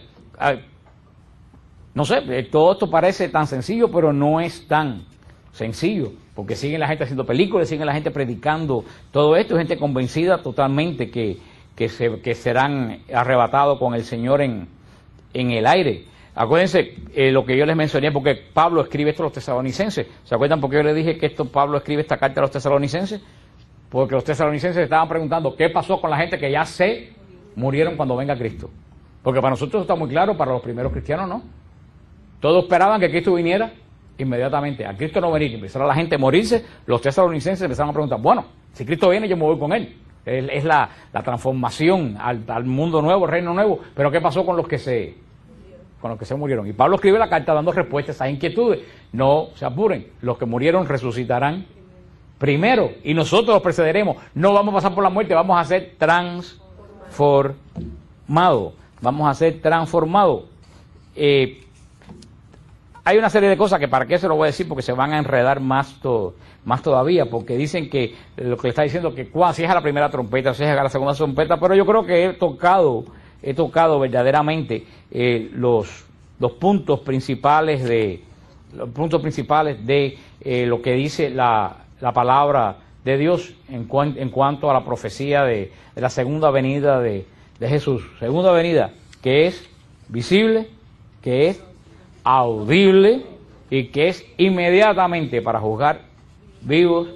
No sé, todo esto parece tan sencillo, pero no es tan sencillo, porque siguen la gente haciendo películas, siguen la gente predicando todo esto, gente convencida totalmente que serán arrebatados con el Señor en el aire. Acuérdense lo que yo les mencioné, porque Pablo escribe esto a los tesalonicenses. ¿Se acuerdan por qué yo les dije que Pablo escribe esta carta a los tesalonicenses? Porque los tesalonicenses estaban preguntando qué pasó con la gente que ya se murieron cuando venga Cristo. Porque para nosotros está muy claro, para los primeros cristianos no. Todos esperaban que Cristo viniera inmediatamente. A Cristo no venir, empezara la gente a morirse, los tesalonicenses empezaron a preguntar, bueno, si Cristo viene yo me voy con él. Es la transformación al mundo nuevo, al reino nuevo. Pero ¿qué pasó con los que se murieron? Y Pablo escribe la carta dando respuestas a esas inquietudes. No se apuren, los que murieron resucitarán primero y nosotros los precederemos. No vamos a pasar por la muerte, vamos a ser transformados. Vamos a ser transformados. Hay una serie de cosas que para qué se lo voy a decir, porque se van a enredar más todavía, porque dicen que lo que le está diciendo que si es a la primera trompeta, si es a la segunda trompeta, pero yo creo que he tocado verdaderamente los puntos principales de lo que dice la palabra de Dios en cuanto a la profecía de la segunda venida de Jesús. Segunda venida que es visible, que es audible y que es inmediatamente para juzgar vivos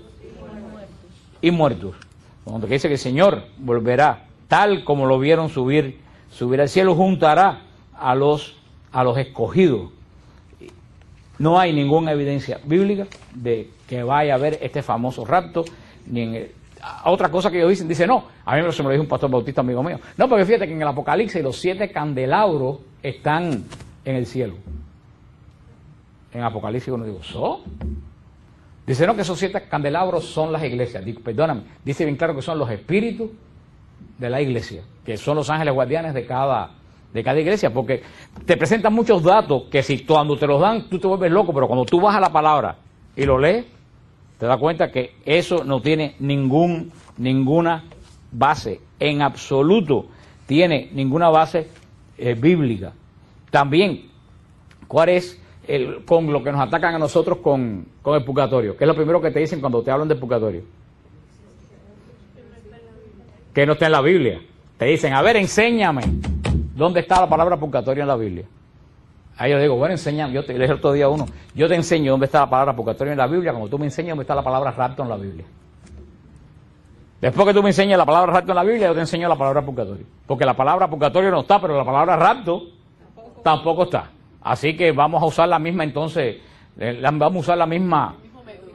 y muertos. Cuando dice que el Señor volverá tal como lo vieron subir al cielo, juntará a los escogidos. No hay ninguna evidencia bíblica de que vaya a haber este famoso rapto, ni otra cosa que ellos dice no, a mí se me lo dijo un pastor bautista amigo mío, no, porque fíjate que en el Apocalipsis los 7 candelabros están en el cielo. En Apocalipsis uno digo, dice no, que esos 7 candelabros son las iglesias. Perdóname, dice bien claro que son los espíritus de la iglesia, que son los ángeles guardianes de cada de cada iglesia, porque te presentan muchos datos que si cuando te los dan tú te vuelves loco, pero cuando tú vas a la palabra y lo lees, te das cuenta que eso no tiene ninguna base, en absoluto tiene ninguna base bíblica. También, ¿cuál es con lo que nos atacan a nosotros con el purgatorio? ¿Qué es lo primero que te dicen cuando te hablan del purgatorio? Que no está en la Biblia. Te dicen, a ver, enséñame dónde está la palabra purgatorio en la Biblia. Ahí yo digo, bueno, enséñame, yo te dije el otro día a uno, yo te enseño dónde está la palabra purgatorio en la Biblia, como tú me enseñas dónde está la palabra rapto en la Biblia. Después que tú me enseñes la palabra rapto en la Biblia, yo te enseño la palabra purgatorio. Porque la palabra purgatorio no está, pero la palabra rapto tampoco está. Así que vamos a usar la misma, entonces, vamos a usar la misma,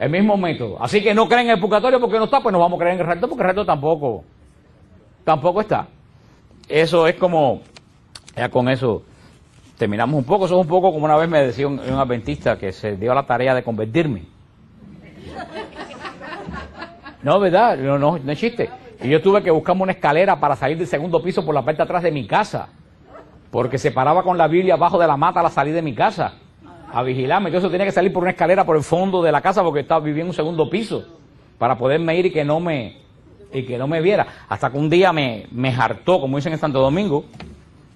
el mismo método. Así que no creen en el purgatorio porque no está, pues no vamos a creer en el rapto porque el rapto tampoco está. Eso es como, ya con eso terminamos un poco. Eso es un poco como una vez me decía un adventista que se dio a la tarea de convertirme. No, ¿verdad? No es chiste. Y yo tuve que buscarme una escalera para salir del segundo piso por la parte de atrás de mi casa. Porque se paraba con la Biblia abajo de la mata a la salida de mi casa. A vigilarme. Entonces tenía que salir por una escalera por el fondo de la casa porque vivía en un segundo piso. Para poderme ir y que no me viera. Hasta que un día me hartó, como dicen en Santo Domingo.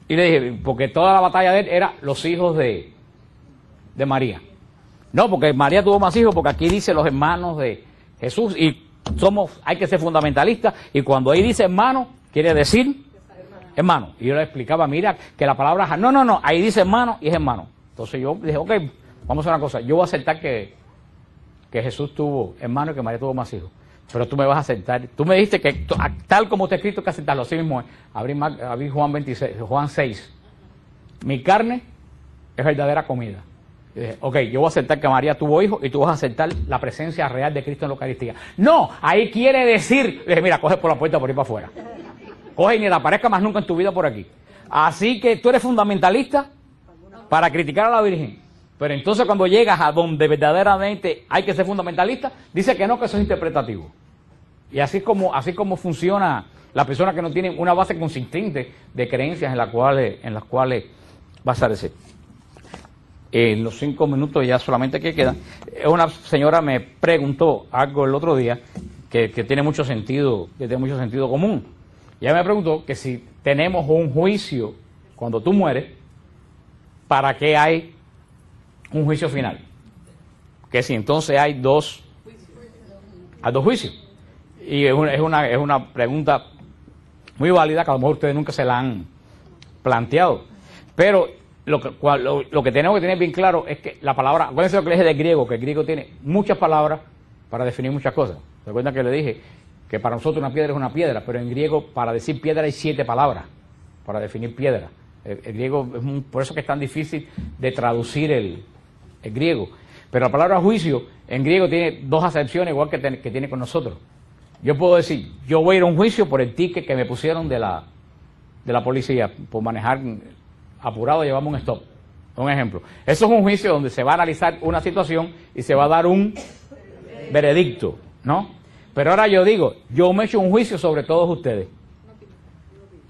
Y le dije, porque toda la batalla de él era los hijos de María. No, porque María tuvo más hijos, porque aquí dice los hermanos de Jesús. Y hay que ser fundamentalistas, y cuando ahí dice hermano, quiere decir hermano. Y yo le explicaba, mira, que la palabra, no, ahí dice hermano y es hermano. Entonces yo dije, ok, vamos a hacer una cosa, yo voy a aceptar que Jesús tuvo hermano y que María tuvo más hijos, pero tú me vas a aceptar, tú me dijiste que tal como está escrito que aceptarlo, así mismo es. Abrí Juan 6, mi carne es verdadera comida. Y dije, ok, yo voy a aceptar que María tuvo hijos y tú vas a aceptar la presencia real de Cristo en la Eucaristía. No, ahí quiere decir, dije, mira, coge por la puerta por ahí para afuera. Coge y ni la aparezca más nunca en tu vida por aquí. Así que tú eres fundamentalista para criticar a la Virgen. Pero entonces cuando llegas a donde verdaderamente hay que ser fundamentalista, dice que no, que eso es interpretativo. Y así es como funciona la persona que no tiene una base consistente de creencias en las cuales basarse. En los 5 minutos ya solamente que quedan, una señora me preguntó algo el otro día que tiene mucho sentido, común. Ella me preguntó que si tenemos un juicio cuando tú mueres, ¿para qué hay un juicio final? Que si entonces hay dos juicios. Y es una pregunta muy válida que a lo mejor ustedes nunca se la han planteado. Pero lo que tenemos que tener bien claro es que la palabra, acuérdense lo que le dije del griego, que el griego tiene muchas palabras para definir muchas cosas. Recuerda que le dije que para nosotros una piedra es una piedra, pero en griego para decir piedra hay 7 palabras para definir piedra. El griego, por eso que es tan difícil de traducir el griego. Pero la palabra juicio en griego tiene 2 acepciones igual que tiene con nosotros. Yo puedo decir, yo voy a ir a un juicio por el ticket que me pusieron de la policía por manejar apurado, llevamos un stop. Un ejemplo. Eso es un juicio donde se va a analizar una situación y se va a dar un veredicto, ¿no? Pero ahora yo digo, yo me he hecho un juicio sobre todos ustedes.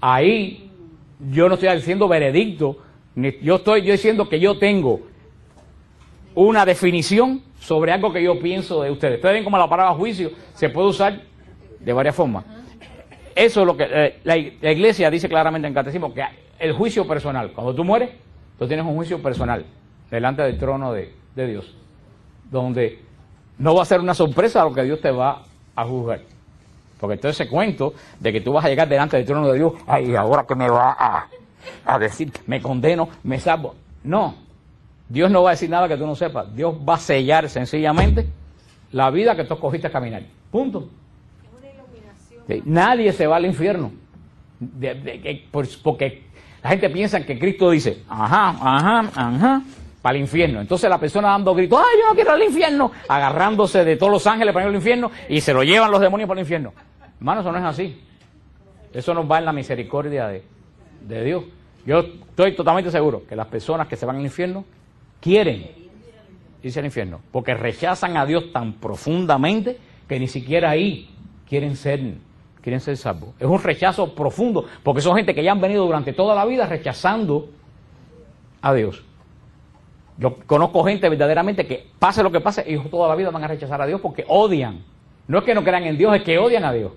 Ahí yo no estoy diciendo veredicto, yo estoy diciendo que yo tengo una definición sobre algo que yo pienso de ustedes. Ustedes ven como la palabra juicio se puede usar de varias formas. Eso es lo que la iglesia dice claramente en el catecismo, que el juicio personal, cuando tú mueres, tú tienes un juicio personal delante del trono de Dios, donde no va a ser una sorpresa lo que Dios te va a juzgar. Porque entonces ese cuento de que tú vas a llegar delante del trono de Dios, ay, ahora que me va a decir, me condeno, me salvo. No, Dios no va a decir nada que tú no sepas. Dios va a sellar sencillamente la vida que tú escogiste a caminar. Punto. Nadie se va al infierno. Porque la gente piensa que Cristo dice, para el infierno. Entonces la persona dando gritos, ¡ay, yo no quiero ir al infierno! Agarrándose de todos los ángeles para ir al infierno y se lo llevan los demonios para el infierno. Hermano, eso no es así. Eso nos va en la misericordia de Dios. Yo estoy totalmente seguro que las personas que se van al infierno quieren irse al infierno, porque rechazan a Dios tan profundamente que ni siquiera ahí quieren ser quieren ser salvos. Es un rechazo profundo, porque son gente que ya han venido durante toda la vida rechazando a Dios. Yo conozco gente verdaderamente que pase lo que pase, ellos toda la vida van a rechazar a Dios porque odian. No es que no crean en Dios, es que odian a Dios.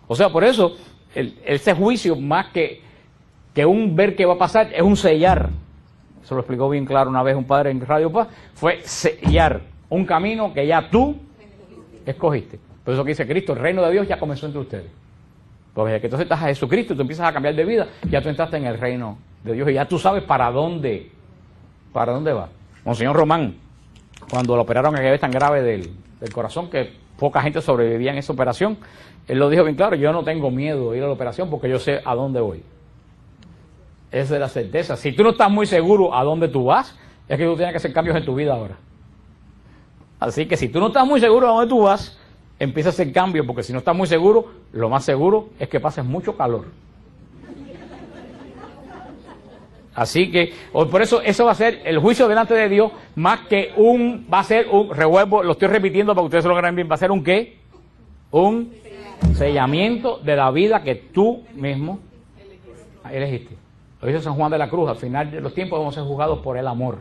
O sea, por eso, ese juicio, más que un ver qué va a pasar, es un sellar. Eso lo explicó bien claro una vez un padre en Radio Paz. Fue sellar un camino que ya tú escogiste. Por eso que dice Cristo, el reino de Dios ya comenzó entre ustedes. Porque desde que tú aceptas a Jesucristo y tú empiezas a cambiar de vida, ya tú entraste en el reino de Dios y ya tú sabes para dónde va. Monseñor Román, cuando lo operaron aquella vez tan grave del corazón, que poca gente sobrevivía en esa operación, él lo dijo bien claro: yo no tengo miedo de ir a la operación porque yo sé a dónde voy. Esa es la certeza. Si tú no estás muy seguro a dónde tú vas, es que tú tienes que hacer cambios en tu vida ahora. Así que si tú no estás muy seguro a dónde tú vas, empieza a hacer cambios, porque si no estás muy seguro, lo más seguro es que pases mucho calor. Así que, por eso, eso va a ser el juicio delante de Dios, más que va a ser un, revuelvo, lo estoy repitiendo para que ustedes se lo crean bien, va a ser un ¿qué? Un sellamiento de la vida que tú mismo elegiste. Lo dice San Juan de la Cruz: al final de los tiempos vamos a ser juzgados por el amor.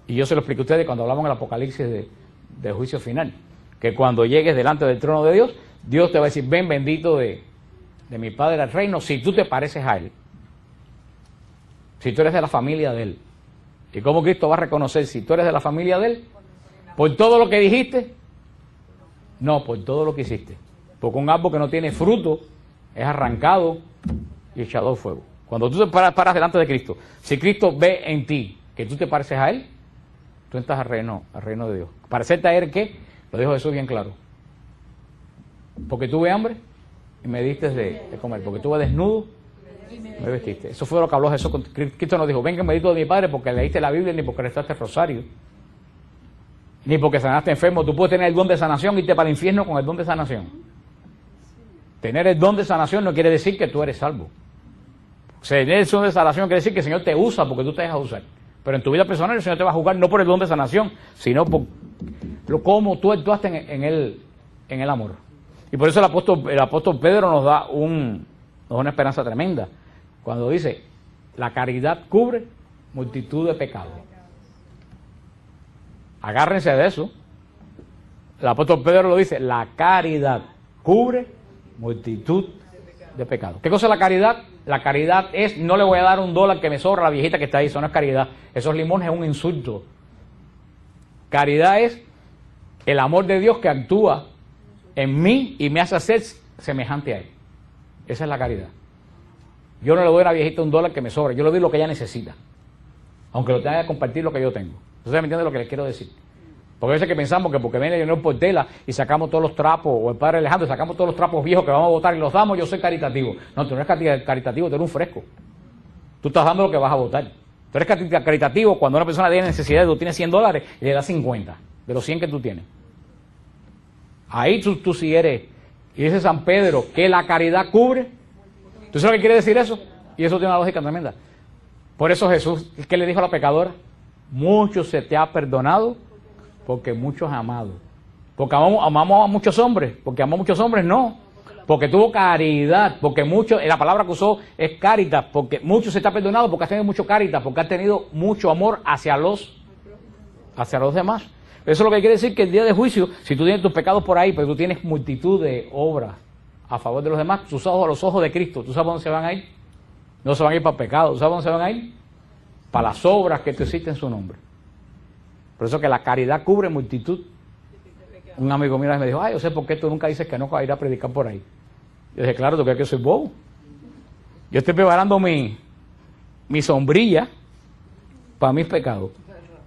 Y yo se lo expliqué a ustedes cuando hablamos en el Apocalipsis de juicio final, que cuando llegues delante del trono de Dios, Dios te va a decir: ven, bendito de mi Padre al reino, si tú te pareces a Él, si tú eres de la familia de Él. ¿Y cómo Cristo va a reconocer si tú eres de la familia de Él? ¿Por todo lo que dijiste? No, por todo lo que hiciste. Porque un árbol que no tiene fruto es arrancado y echado al fuego. Cuando tú te paras delante de Cristo, si Cristo ve en ti que tú te pareces a Él, tú entras al reino de Dios. ¿Parecerte a Él qué? Lo dijo Jesús bien claro. Porque tuve hambre y me diste de comer. Porque tuve desnudo y me vestiste. Eso fue lo que habló Jesús. Cristo nos dijo: venga, bendito de mi Padre, porque leíste la Biblia, ni porque restaste el rosario, ni porque sanaste enfermo. Tú puedes tener el don de sanación y irte para el infierno con el don de sanación. Tener el don de sanación no quiere decir que tú eres salvo. Tener el don de sanación quiere decir que el Señor te usa porque tú te dejas usar. Pero en tu vida personal el Señor te va a juzgar no por el don de sanación, sino por cómo tú actuaste en el amor. Y por eso el apóstol Pedro nos da una esperanza tremenda, cuando dice: la caridad cubre multitud de pecados. Agárrense de eso. El apóstol Pedro lo dice: la caridad cubre multitud de pecados. ¿Qué cosa es la caridad? La caridad es: no le voy a dar $1 que me sobra a la viejita que está ahí. Eso no es caridad. Esos limones es un insulto. Caridad es el amor de Dios que actúa en mí y me hace ser semejante a Él. Esa es la caridad. Yo no le doy a la viejita $1 que me sobra. Yo le doy lo que ella necesita, aunque lo tenga que compartir lo que yo tengo. ¿Ustedes me entienden lo que les quiero decir? Porque a veces que pensamos que porque viene el Señor por tela y sacamos todos los trapos, o el Padre Alejandro, sacamos todos los trapos viejos que vamos a botar y los damos, yo soy caritativo. No, tú no eres caritativo, tú eres un fresco. Tú estás dando lo que vas a botar. Tú eres caritativo cuando una persona tiene necesidad, tú tienes $100 y le das 50 de los 100 que tú tienes. Ahí tú sí eres. Y dice San Pedro que la caridad cubre. ¿Tú sabes lo que quiere decir eso? Y eso tiene una lógica tremenda. Por eso Jesús, ¿qué le dijo a la pecadora? Mucho se te ha perdonado porque muchos has amado. Porque amamos a muchos hombres. Porque amó a muchos hombres, no. Porque tuvo caridad. Porque mucho, la palabra que usó es caritas. Porque mucho se te ha perdonado porque has tenido mucho caritas. Porque has tenido mucho amor hacia los demás. Eso es lo que quiere decir, que el día de juicio, si tú tienes tus pecados por ahí, pero tú tienes multitud de obras a favor de los demás, tus ojos a los ojos de Cristo, ¿tú sabes dónde se van a ir? No se van a ir para el pecado, ¿tú sabes dónde se van a ir? Para las obras que tú hiciste en su nombre. Por eso que la caridad cubre multitud. Un amigo mío me dijo: yo sé por qué tú nunca dices que no vas a ir a predicar por ahí. Yo dije: claro, tú crees que soy bobo. Yo estoy preparando mi sombrilla para mis pecados.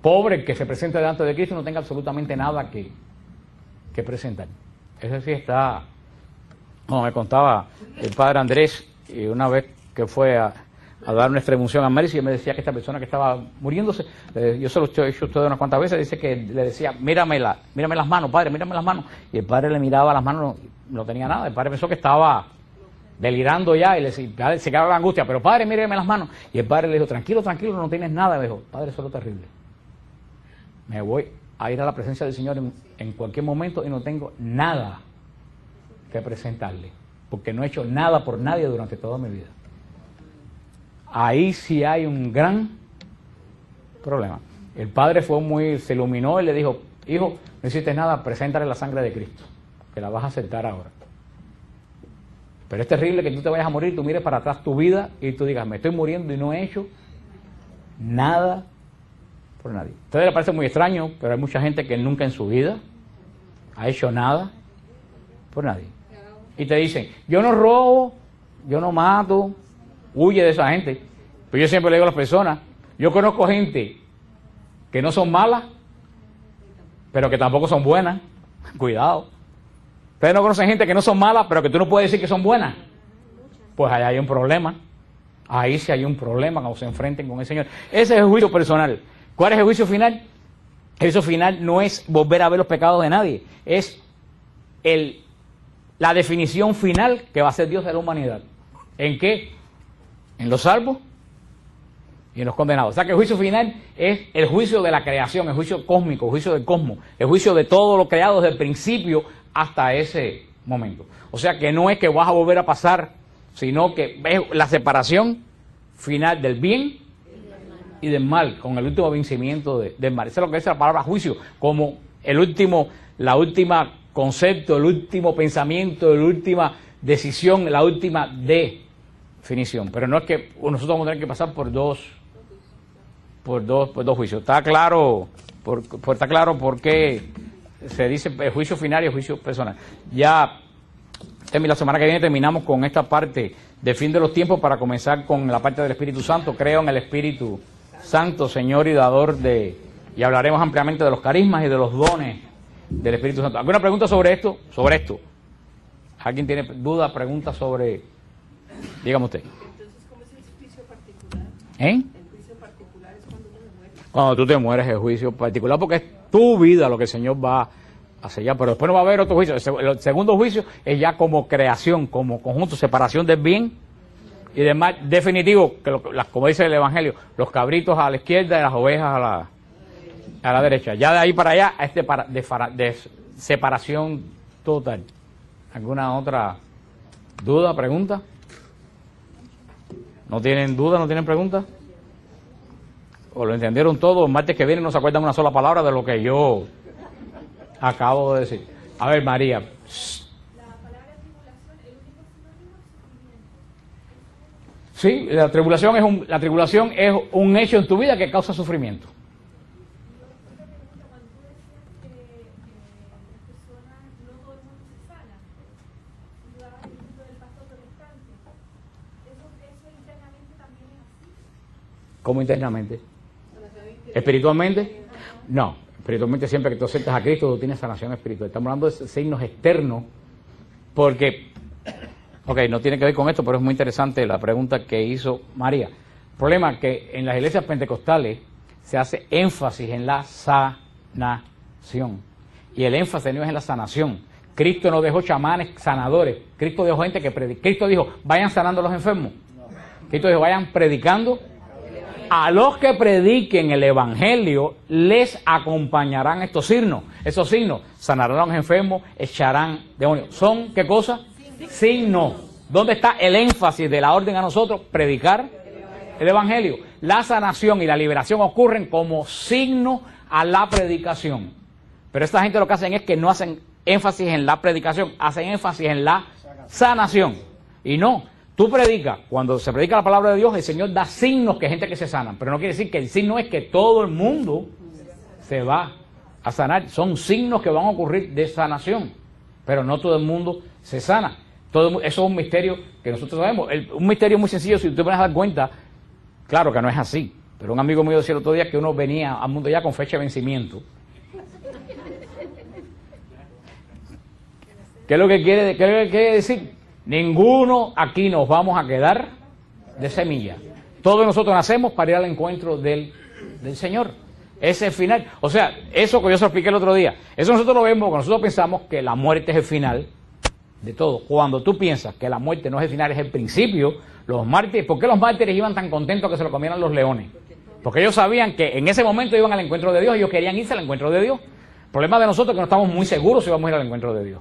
Pobre que se presente delante de Cristo y no tenga absolutamente nada que presentar. Ese sí está, como me contaba el padre Andrés, una vez que fue a dar una extremunción a Mercy, y me decía que esta persona que estaba muriéndose, yo se lo he hecho a usted unas cuantas veces, dice que le decía: mírame las manos, padre, mírame las manos. Y el padre le miraba las manos, no tenía nada. El padre pensó que estaba delirando ya y le decía, se quedaba la angustia: pero padre, mírame las manos. Y el padre le dijo: tranquilo, no tienes nada. Me dijo: padre, eso es lo terrible. Me voy a ir a la presencia del Señor en cualquier momento y no tengo nada que presentarle, porque no he hecho nada por nadie durante toda mi vida. Ahí sí hay un gran problema. El padre se iluminó y le dijo, hijo, no hiciste nada, preséntale la sangre de Cristo, que la vas a aceptar ahora. Pero es terrible que tú te vayas a morir, tú mires para atrás tu vida y tú digas, me estoy muriendo y no he hecho nada por nadie. A ustedes les parece muy extraño, pero hay mucha gente que nunca en su vida ha hecho nada por nadie. Y te dicen, yo no robo, yo no mato, huye de esa gente. Pero yo siempre le digo a las personas, yo conozco gente que no son malas, pero que tampoco son buenas. Cuidado. Ustedes no conocen gente que no son malas, pero que tú no puedes decir que son buenas. Pues ahí hay un problema. Ahí sí hay un problema cuando se enfrenten con el Señor. Ese es el juicio personal. ¿Cuál es el juicio final? El juicio final no es volver a ver los pecados de nadie. Es la definición final que va a ser Dios de la humanidad. ¿En qué? En los salvos y en los condenados. O sea que el juicio final es el juicio de la creación, el juicio cósmico, el juicio del cosmos, el juicio de todo lo creado desde el principio hasta ese momento. O sea que no es que vas a volver a pasar, sino que es la separación final del bien y del mal, con el último vencimiento del mal. Eso es lo que dice la palabra juicio, como la última concepto, el último pensamiento, la última decisión, la última definición. Pero no es que nosotros vamos a tener que pasar por dos juicios. Está claro por qué se dice el juicio final y el juicio personal. Ya la semana que viene terminamos con esta parte de fin de los tiempos para comenzar con la parte del Espíritu Santo. Creo en el Espíritu Santo, Señor y dador y hablaremos ampliamente de los carismas y de los dones del Espíritu Santo. ¿Alguna pregunta sobre esto? Sobre esto. ¿Alguien tiene duda, pregunta sobre? Dígame usted. Entonces, ¿cómo es el juicio particular? El juicio particular es cuando uno muere. Cuando tú te mueres, el juicio particular, porque es tu vida lo que el Señor va a sellar, pero después no va a haber otro juicio. El segundo juicio es ya como creación, como conjunto, separación del bien y del mal definitivo, que como dice el Evangelio, los cabritos a la izquierda y las ovejas a la derecha. Ya de ahí para allá, de separación total. ¿Alguna otra duda, pregunta? ¿No tienen duda, no tienen pregunta? ¿O lo entendieron todo? El martes que viene no se acuerdan una sola palabra de lo que yo acabo de decir. A ver, María. La palabra tribulación, el único sinónimo es sufrimiento. Sí, la tribulación es un hecho en tu vida que causa sufrimiento. Yo otra pregunta, cuando tú decías que las personas, no todo el mundo se sana, y dabas el ejemplo del pastor protestante, ¿eso internamente también es así? ¿Cómo internamente? ¿Espiritualmente? No, espiritualmente siempre que tú aceptas a Cristo tú tienes sanación espiritual. Estamos hablando de signos externos porque, no tiene que ver con esto, pero es muy interesante la pregunta que hizo María. El problema es que en las iglesias pentecostales se hace énfasis en la sanación y el énfasis no es en la sanación. Cristo no dejó chamanes sanadores, Cristo dejó gente que predica. Cristo dijo, vayan sanando a los enfermos. Cristo dijo, vayan predicando. A los que prediquen el Evangelio les acompañarán estos signos. Esos signos sanarán a los enfermos, echarán demonios. ¿Son qué cosa? Signos. ¿Dónde está el énfasis de la orden a nosotros? Predicar el Evangelio. La sanación y la liberación ocurren como signo a la predicación. Pero esta gente lo que hacen es que no hacen énfasis en la predicación, hacen énfasis en la sanación. Y no. Tú predicas, cuando se predica la palabra de Dios, el Señor da signos que hay gente que se sana, pero no quiere decir que el signo es que todo el mundo se va a sanar. Son signos que van a ocurrir de sanación, pero no todo el mundo se sana. Eso es un misterio que nosotros sabemos. Un misterio muy sencillo, si tú te vas a dar cuenta, claro que no es así, pero un amigo mío decía el otro día que uno venía al mundo ya con fecha de vencimiento. ¿Qué es lo que quiere decir? Ninguno aquí nos vamos a quedar de semilla. Todos nosotros nacemos para ir al encuentro del Señor. Ese es el final. O sea, eso que yo se lo expliqué el otro día, eso nosotros lo vemos cuando nosotros pensamos que la muerte es el final de todo. Cuando tú piensas que la muerte no es el final, es el principio, los mártires, ¿por qué los mártires iban tan contentos que se lo comieran los leones? Porque ellos sabían que en ese momento iban al encuentro de Dios, ellos querían irse al encuentro de Dios. El problema de nosotros es que no estamos muy seguros si vamos a ir al encuentro de Dios.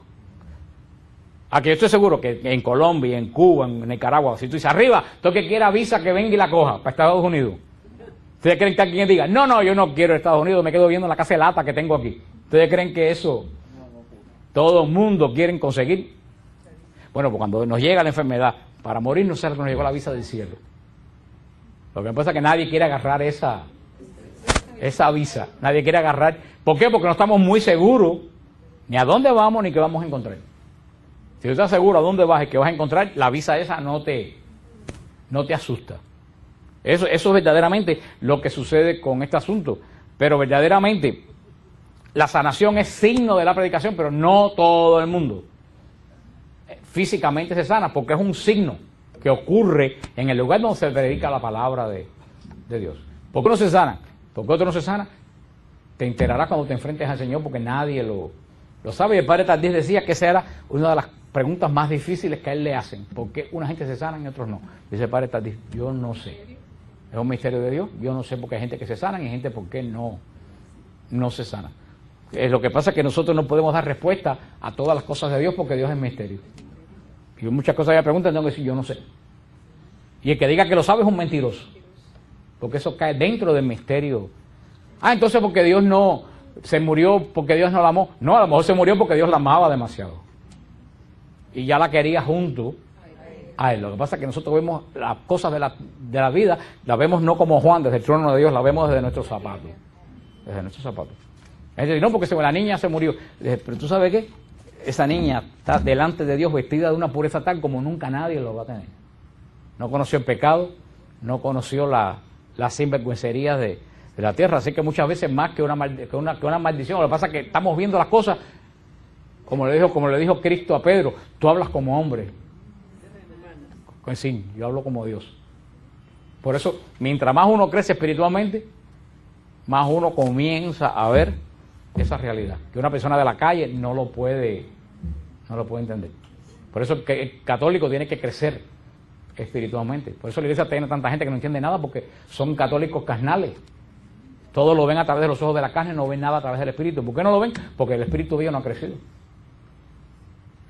Aquí yo estoy seguro que en Colombia, en Cuba, en Nicaragua, si tú dices arriba, todo que quiera visa que venga y la coja para Estados Unidos. ¿Ustedes creen que alguien diga, no, yo no quiero Estados Unidos, me quedo viendo la casa de lata que tengo aquí? ¿Ustedes creen que eso todo el mundo quiere conseguir? Bueno, pues cuando nos llega la enfermedad, para morir no sé que nos llegó la visa del cielo. Lo que pasa es que nadie quiere agarrar esa visa, nadie quiere agarrar. ¿Por qué? Porque no estamos muy seguros ni a dónde vamos ni qué vamos a encontrar. Si tú estás seguro a dónde vas y qué vas a encontrar, la visa esa no te asusta. Eso es verdaderamente lo que sucede con este asunto. Pero verdaderamente la sanación es signo de la predicación, pero no todo el mundo físicamente se sana, porque es un signo que ocurre en el lugar donde se predica la palabra de Dios. ¿Por qué no se sana? ¿Por qué otro no se sana? Te enterarás cuando te enfrentes al Señor, porque nadie lo sabe. Y el padre Tardís decía que esa era una de las preguntas más difíciles que a él le hacen. ¿Por qué una gente se sana y otros no? Dice el padre Tardís, yo no sé. Es un misterio de Dios. Yo no sé por qué hay gente que se sana y hay gente por qué no se sana. Lo que pasa es que nosotros no podemos dar respuesta a todas las cosas de Dios porque Dios es misterio. Y muchas cosas ya preguntan, tengo que decir, yo no sé. Y el que diga que lo sabe es un mentiroso. Porque eso cae dentro del misterio. Entonces porque Dios no se murió, porque Dios no la amó. No, a lo mejor se murió porque Dios la amaba demasiado. Y ya la quería junto a él. Lo que pasa es que nosotros vemos las cosas de la vida, las vemos no como Juan, desde el trono de Dios, las vemos desde nuestros zapatos. Desde nuestros zapatos. Es decir, no, porque la niña se murió. Pero tú sabes qué, esa niña está delante de Dios vestida de una pureza tal como nunca nadie lo va a tener. No conoció el pecado, no conoció las sinvergüencerías de la tierra, así que muchas veces más que una maldición. Lo que pasa es que estamos viendo las cosas, como le dijo Cristo a Pedro, tú hablas como hombre. Sí, yo hablo como Dios. Por eso, mientras más uno crece espiritualmente, más uno comienza a ver esa realidad, que una persona de la calle no lo puede entender. Por eso el católico tiene que crecer espiritualmente. Por eso la iglesia tiene tanta gente que no entiende nada, porque son católicos carnales. Todos lo ven a través de los ojos de la carne, no ven nada a través del espíritu. ¿Por qué no lo ven? Porque el espíritu de Dios no ha crecido.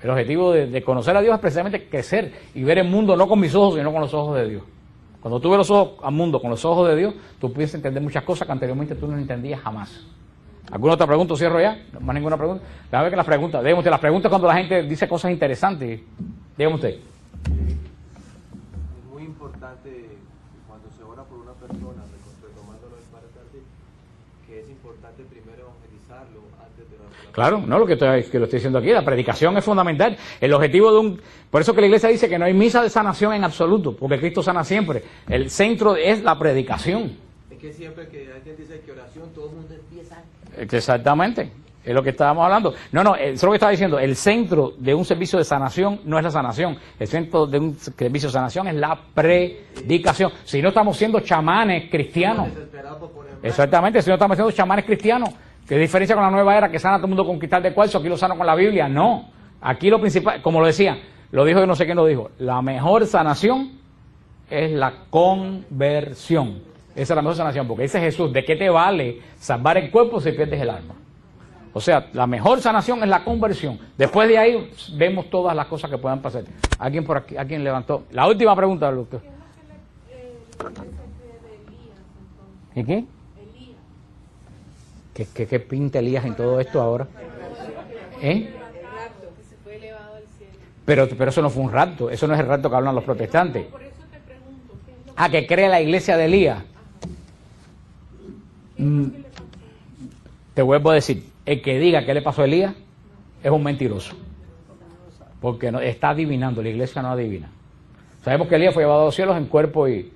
El objetivo de conocer a Dios es precisamente crecer y ver el mundo no con mis ojos, sino con los ojos de Dios. Cuando tú ves los ojos al mundo con los ojos de Dios, tú puedes entender muchas cosas que anteriormente tú no entendías jamás. ¿Alguna otra pregunta? ¿Cierro ya? ¿No más ninguna pregunta? Déjame ver que las preguntas. Dígame usted, las preguntas cuando la gente dice cosas interesantes. Dígame usted. Es muy importante cuando se ora por una persona, retomándolo del padre Tardís, que es importante primero evangelizarlo antes de orar. Claro, no, lo que lo estoy diciendo aquí, la predicación es fundamental. El objetivo por eso que la iglesia dice que no hay misa de sanación en absoluto, porque Cristo sana siempre. El centro es la predicación. Es que siempre que alguien dice que oración, todo el mundo empieza. Exactamente, es lo que estábamos hablando. No, eso es lo que estaba diciendo. El centro de un servicio de sanación no es la sanación. El centro de un servicio de sanación es la predicación. Si no estamos siendo chamanes cristianos. Exactamente, si no estamos siendo chamanes cristianos. ¿Qué diferencia con la nueva era que sana a todo el mundo con cristal de cuarzo? Aquí lo sano con la Biblia. No, aquí lo principal, como lo decía, lo dijo y no sé quién lo dijo, la mejor sanación es la conversión. Esa es la mejor sanación, porque dice Jesús, ¿de qué te vale salvar el cuerpo si pierdes el alma? O sea, la mejor sanación es la conversión. Después de ahí vemos todas las cosas que puedan pasar. ¿Alguien por aquí, alguien levantó? La última pregunta, doctor. ¿Y qué? ¿Qué pinta Elías en todo esto ahora? El rapto, que se fue elevado al cielo. Pero eso no fue un rapto, eso no es el rapto que hablan los protestantes. Por eso te pregunto, ¿qué es lo Que cree la iglesia de Elías. Te vuelvo a decir, el que diga qué le pasó a Elías es un mentiroso. Porque no, está adivinando, la iglesia no adivina. Sabemos que Elías fue llevado a los cielos en cuerpo y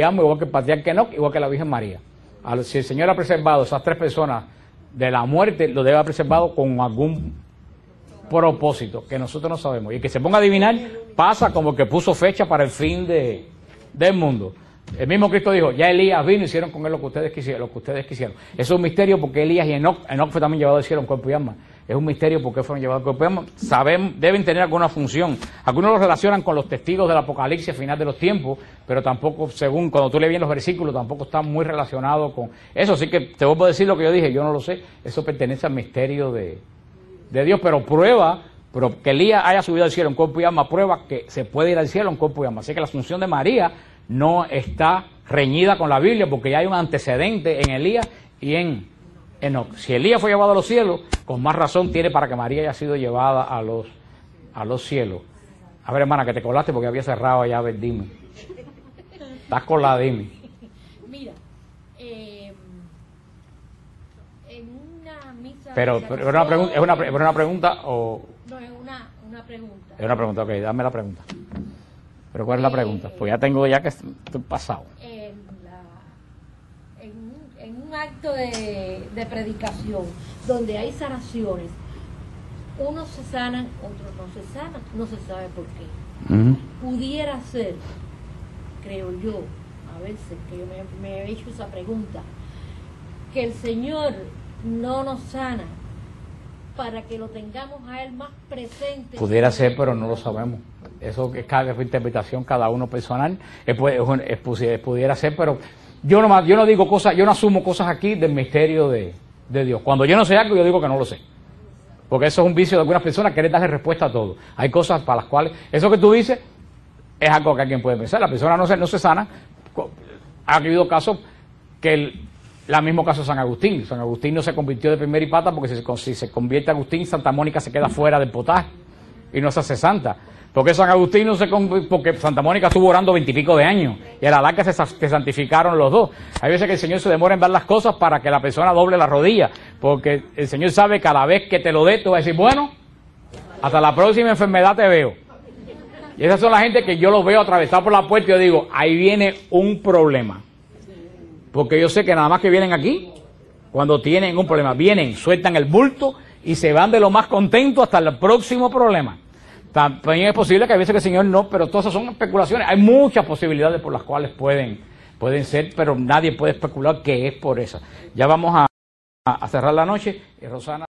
alma, igual que el patriarca Enoc, igual que la Virgen María. Si el Señor ha preservado esas tres personas de la muerte, lo debe haber preservado con algún propósito que nosotros no sabemos. Y el que se ponga a adivinar pasa como que puso fecha para el fin del mundo. El mismo Cristo dijo, ya Elías vino y hicieron con él lo que ustedes quisieron. Eso es un misterio porque Elías y Enoc fue también llevado al cielo en cuerpo y alma. Es un misterio porque fueron llevados en cuerpo y alma. Deben tener alguna función. Algunos lo relacionan con los testigos del Apocalipsis al final de los tiempos, pero tampoco, según cuando tú lees bien los versículos, tampoco está muy relacionado con eso. Así que te vuelvo a decir lo que yo dije, yo no lo sé. Eso pertenece al misterio de Dios, pero prueba Pero que Elías haya subido al cielo en cuerpo y alma prueba que se puede ir al cielo en cuerpo y alma. Así que la asunción de María no está reñida con la Biblia, porque ya hay un antecedente en Elías y en Enoc. Si Elías fue llevado a los cielos, con más razón tiene para que María haya sido llevada a los cielos. A ver, hermana, que te colaste porque había cerrado allá. A ver, dime. Estás colada, dime. Mira, en una misa... Pero es una pregunta o... No, es una pregunta. Es una pregunta, ok, dame la pregunta. Pero ¿cuál es la pregunta? Pues ya tengo que estoy pasado. En un acto de predicación, donde hay sanaciones, unos se sanan, otros no se sanan, no se sabe por qué. Pudiera ser, creo yo, a veces que yo me he hecho esa pregunta, que el Señor no nos sana para que lo tengamos a Él más presente. Pudiera ser, pero no lo sabemos. Eso es cada interpretación, cada uno personal. Pudiera ser, pero yo no digo cosas, yo no asumo cosas aquí del misterio de Dios. Cuando yo no sé algo, yo digo que no lo sé. Porque eso es un vicio de algunas personas, querer darle respuesta a todo. Hay cosas para las cuales, eso que tú dices, es algo que alguien puede pensar. La persona no se sana. Ha habido casos que el mismo caso de San Agustín. San Agustín no se convirtió de primera y pata porque si se convierte Agustín, Santa Mónica se queda fuera del potaje y no se hace santa. Porque San Agustín no se porque Santa Mónica estuvo orando 20 y pico de años y a la larga se santificaron los dos. Hay veces que el Señor se demora en dar las cosas para que la persona doble la rodilla, porque el Señor sabe que cada vez que te lo dé, te va a decir, bueno, hasta la próxima enfermedad te veo. Y esas son la gente que yo los veo atravesar por la puerta y yo digo, ahí viene un problema. Porque yo sé que nada más que vienen aquí, cuando tienen un problema, vienen, sueltan el bulto y se van de lo más contento hasta el próximo problema. También es posible que a veces que el Señor no, pero todas esas son especulaciones. Hay muchas posibilidades por las cuales pueden ser, pero nadie puede especular que es por esa. Ya vamos a cerrar la noche. Rosana.